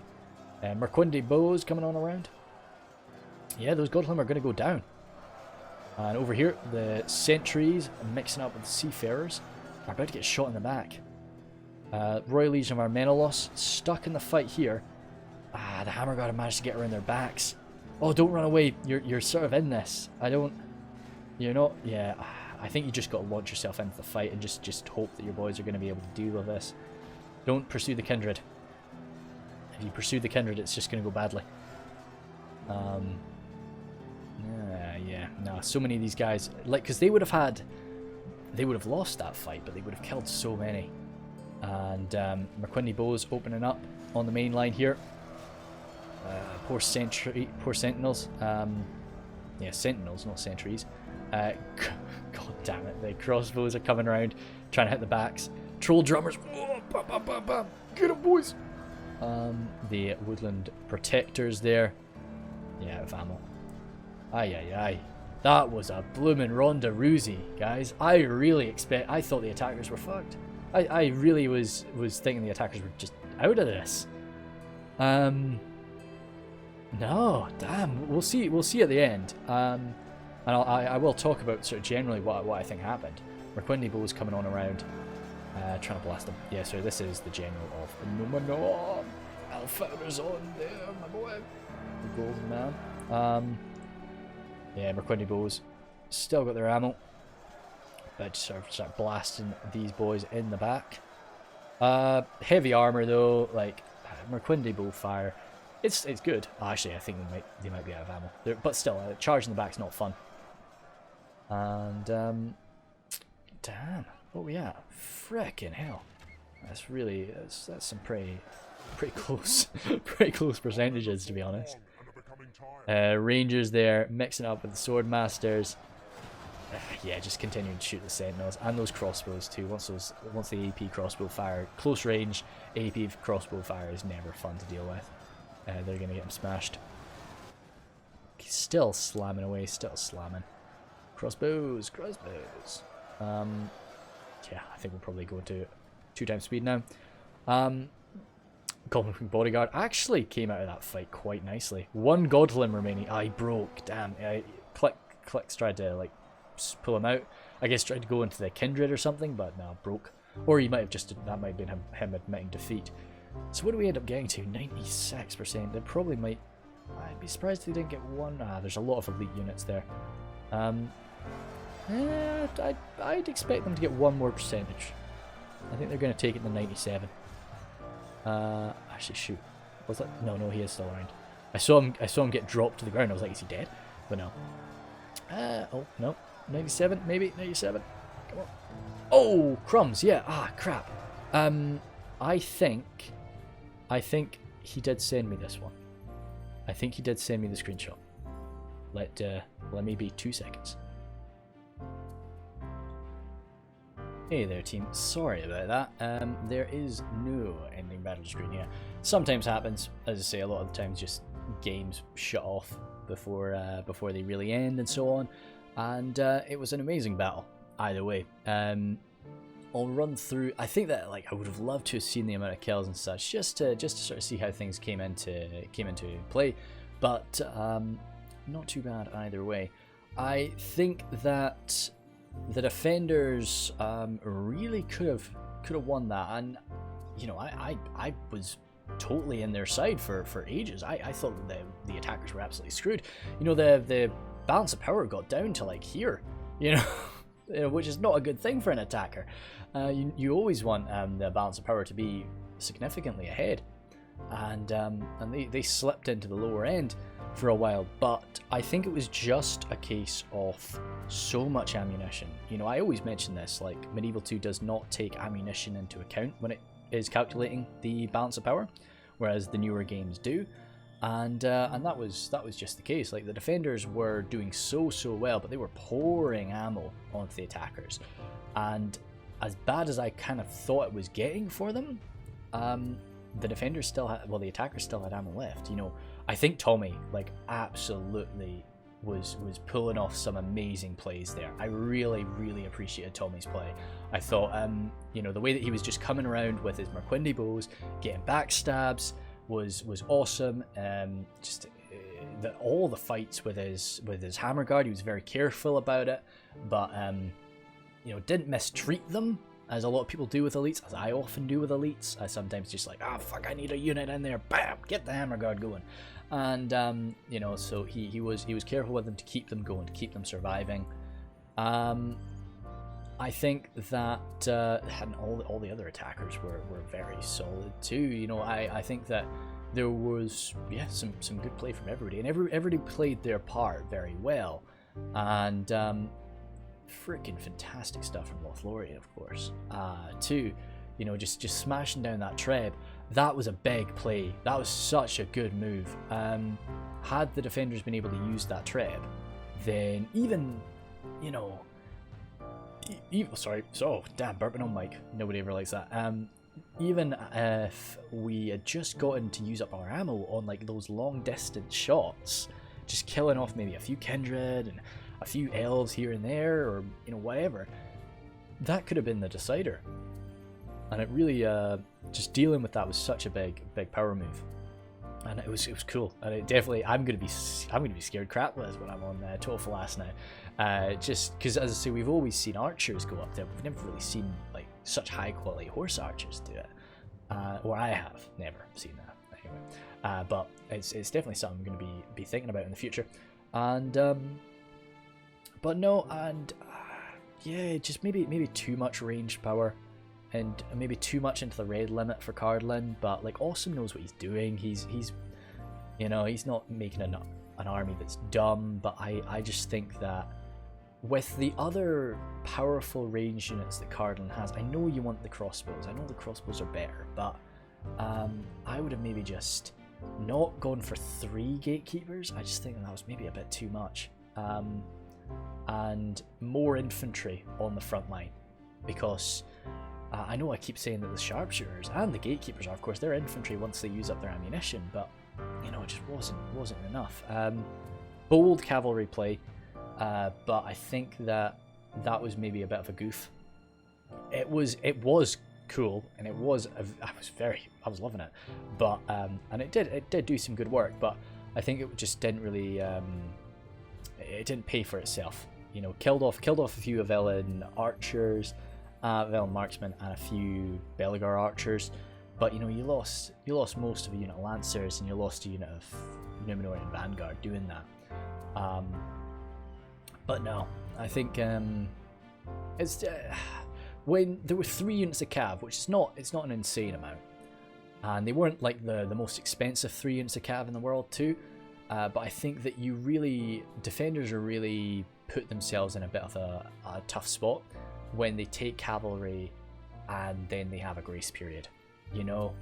Merquendi bows coming on around. Yeah, those Godhalim are going to go down. And over here, the sentries mixing up with the seafarers are about to get shot in the back. Royal Legion of Armenelos stuck in the fight here. The Hammer God have managed to get around their backs. Oh, don't run away. You're sort of in this. You're not. Yeah, I think you just got to launch yourself into the fight and just hope that your boys are going to be able to deal with this. Don't pursue the Kindred. If you pursue the Kindred, it's just going to go badly. Yeah, no, so many of these guys, like, because they would have lost that fight, but they would have killed so many. And Merquendi bows opening up on the main line here. Poor sentinels. Yeah, sentinels, not sentries. God damn it, the crossbows are coming around, trying to hit the backs. Troll drummers. Oh, bam, bam, bam, bam. Get them, boys. The woodland protectors there. Yeah, out of ammo. Aye. That was a bloomin' Ronda Rousey, guys. I thought the attackers were fucked. I really was thinking the attackers were just out of this. No, damn. We'll see at the end. And I will talk about sort of generally what I think happened. Merquendi bows coming on around, trying to blast them. Yeah, so this is the general of Numenor. Alfauder's on there, my boy. The golden man. Yeah, Merquendi bows still got their ammo. But to start blasting these boys in the back. Heavy armor though, like Merquendi bow fire. It's good. Actually, I think they might be out of ammo. But still, charging the back's not fun. And damn, what we at? Frickin' hell! That's some pretty close, pretty close percentages, to be honest. Rangers there mixing up with the sword masters. Yeah, just continuing to shoot the sentinels and those crossbows too. Once the AP crossbow fire, close range AP crossbow fire is never fun to deal with. They're gonna get them smashed. Still slamming away, still slamming. Crossbows. Yeah, I think we'll probably go to 2 times speed now. Goblin King Bodyguard actually came out of that fight quite nicely. 1 Godhalim remaining. He broke. Damn. Clicks tried to like pull him out. I guess tried to go into the Kindred or something, but no, broke. Or he might have that might have been him admitting defeat. So what do we end up getting to? 96%. They probably might. I'd be surprised if they didn't get 1. There's a lot of elite units there. I'd expect them to get 1 more percentage. I think they're going to take it to 97. Actually, shoot. Was that? No, he is still around. I saw him get dropped to the ground. I was like, is he dead? But no. Oh no, 97, maybe 97. Come on. Oh, crumbs. Yeah. Crap. I think he did send me this one. I think he did send me the screenshot. Let me be 2 seconds. Hey there, team. Sorry about that. There is no ending battle screen here. Sometimes happens. As I say, a lot of the times just games shut off before they really end and so on. And it was an amazing battle. either way. I'll run through. I think that like I would have loved to have seen the amount of kills and such, just to sort of see how things came into play, but not too bad either way. I think that the defenders really could have won that, and you know I was totally in their side for ages. I thought that the attackers were absolutely screwed. You know, the balance of power got down to like here, you know, which is not a good thing for an attacker. You always want the balance of power to be significantly ahead, and they slipped into the lower end for a while, but I think it was just a case of so much ammunition. You know, I always mention this, like Medieval 2 does not take ammunition into account when it is calculating the balance of power, whereas the newer games do, and that was just the case. Like the defenders were doing so well, but they were pouring ammo onto the attackers, and as bad as I kind of thought it was getting for them, the defenders still had, well, the attackers still had ammo left. You know, I think Tommy like absolutely was pulling off some amazing plays there. I really appreciated Tommy's play. I thought you know, the way that he was just coming around with his Merquindi bows, getting backstabs was awesome. All the fights with his hammer guard, he was very careful about it, but you know, didn't mistreat them as a lot of people do with elites, as I often do with elites. I sometimes just like, oh fuck, I need a unit in there, bam, get the hammer guard going. And you know, so he was careful with them to keep them going, to keep them surviving. I think that and all the other attackers were very solid too. You know, I think that there was some good play from everybody, and everybody played their part very well, and freaking fantastic stuff from Lothlorien, of course, too. You know, just smashing down that treb. That was a big play. That was such a good move. Had the defenders been able to use that treb, then even, you know, sorry, so damn, burping on mic. Nobody ever likes that. Even if we had just gotten to use up our ammo on like those long distance shots, just killing off maybe a few kindred and a few elves here and there, or you know, whatever, that could have been the decider. And it really just dealing with that was such a big power move, and it was cool. And it definitely, I'm gonna be scared crapless when I'm on Tol Falas now, just because, as I say, we've always seen archers go up there. We've never really seen like such high quality horse archers do it, or I have never seen that anyway. But it's definitely something I'm going to be thinking about in the future. And but no, and yeah, just maybe too much ranged power, and maybe too much into the red limit for Cardolan. But like, Awesome knows what he's doing. He's you know, he's not making an army that's dumb. But I just think that with the other powerful range units that Cardolan has, I know you want the crossbows. I know the crossbows are better, but I would have maybe just not gone for 3 gatekeepers. I just think that was maybe a bit too much. And more infantry on the front line, because I know I keep saying that the sharpshooters and the gatekeepers are, of course, they're infantry once they use up their ammunition, but you know, it just wasn't enough. Bold cavalry play, but I think that was maybe a bit of a goof. It was cool, and I was loving it, but and it did do some good work, but I think it just didn't really it didn't pay for itself. You know, killed off a few Avellan archers, Avellan marksmen, and a few Belegar archers, but you know, you lost most of a unit of lancers, and you lost a unit of Numenorian vanguard doing that. But no, I think it's when there were 3 units of cav, which is it's not an insane amount, and they weren't like the most expensive 3 units of cav in the world too. But I think that defenders are really put themselves in a bit of a tough spot when they take cavalry and then they have a grace period. You know,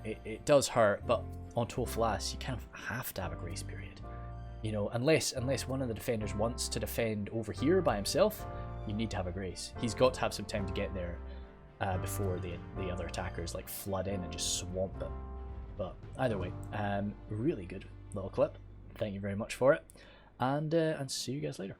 it does hurt, but on Tol Falas you kind of have to have a grace period. You know, unless one of the defenders wants to defend over here by himself, you need to have a grace. He's got to have some time to get there before the other attackers like flood in and just swamp it. But either way, really good little clip. Thank you very much for it, and see you guys later.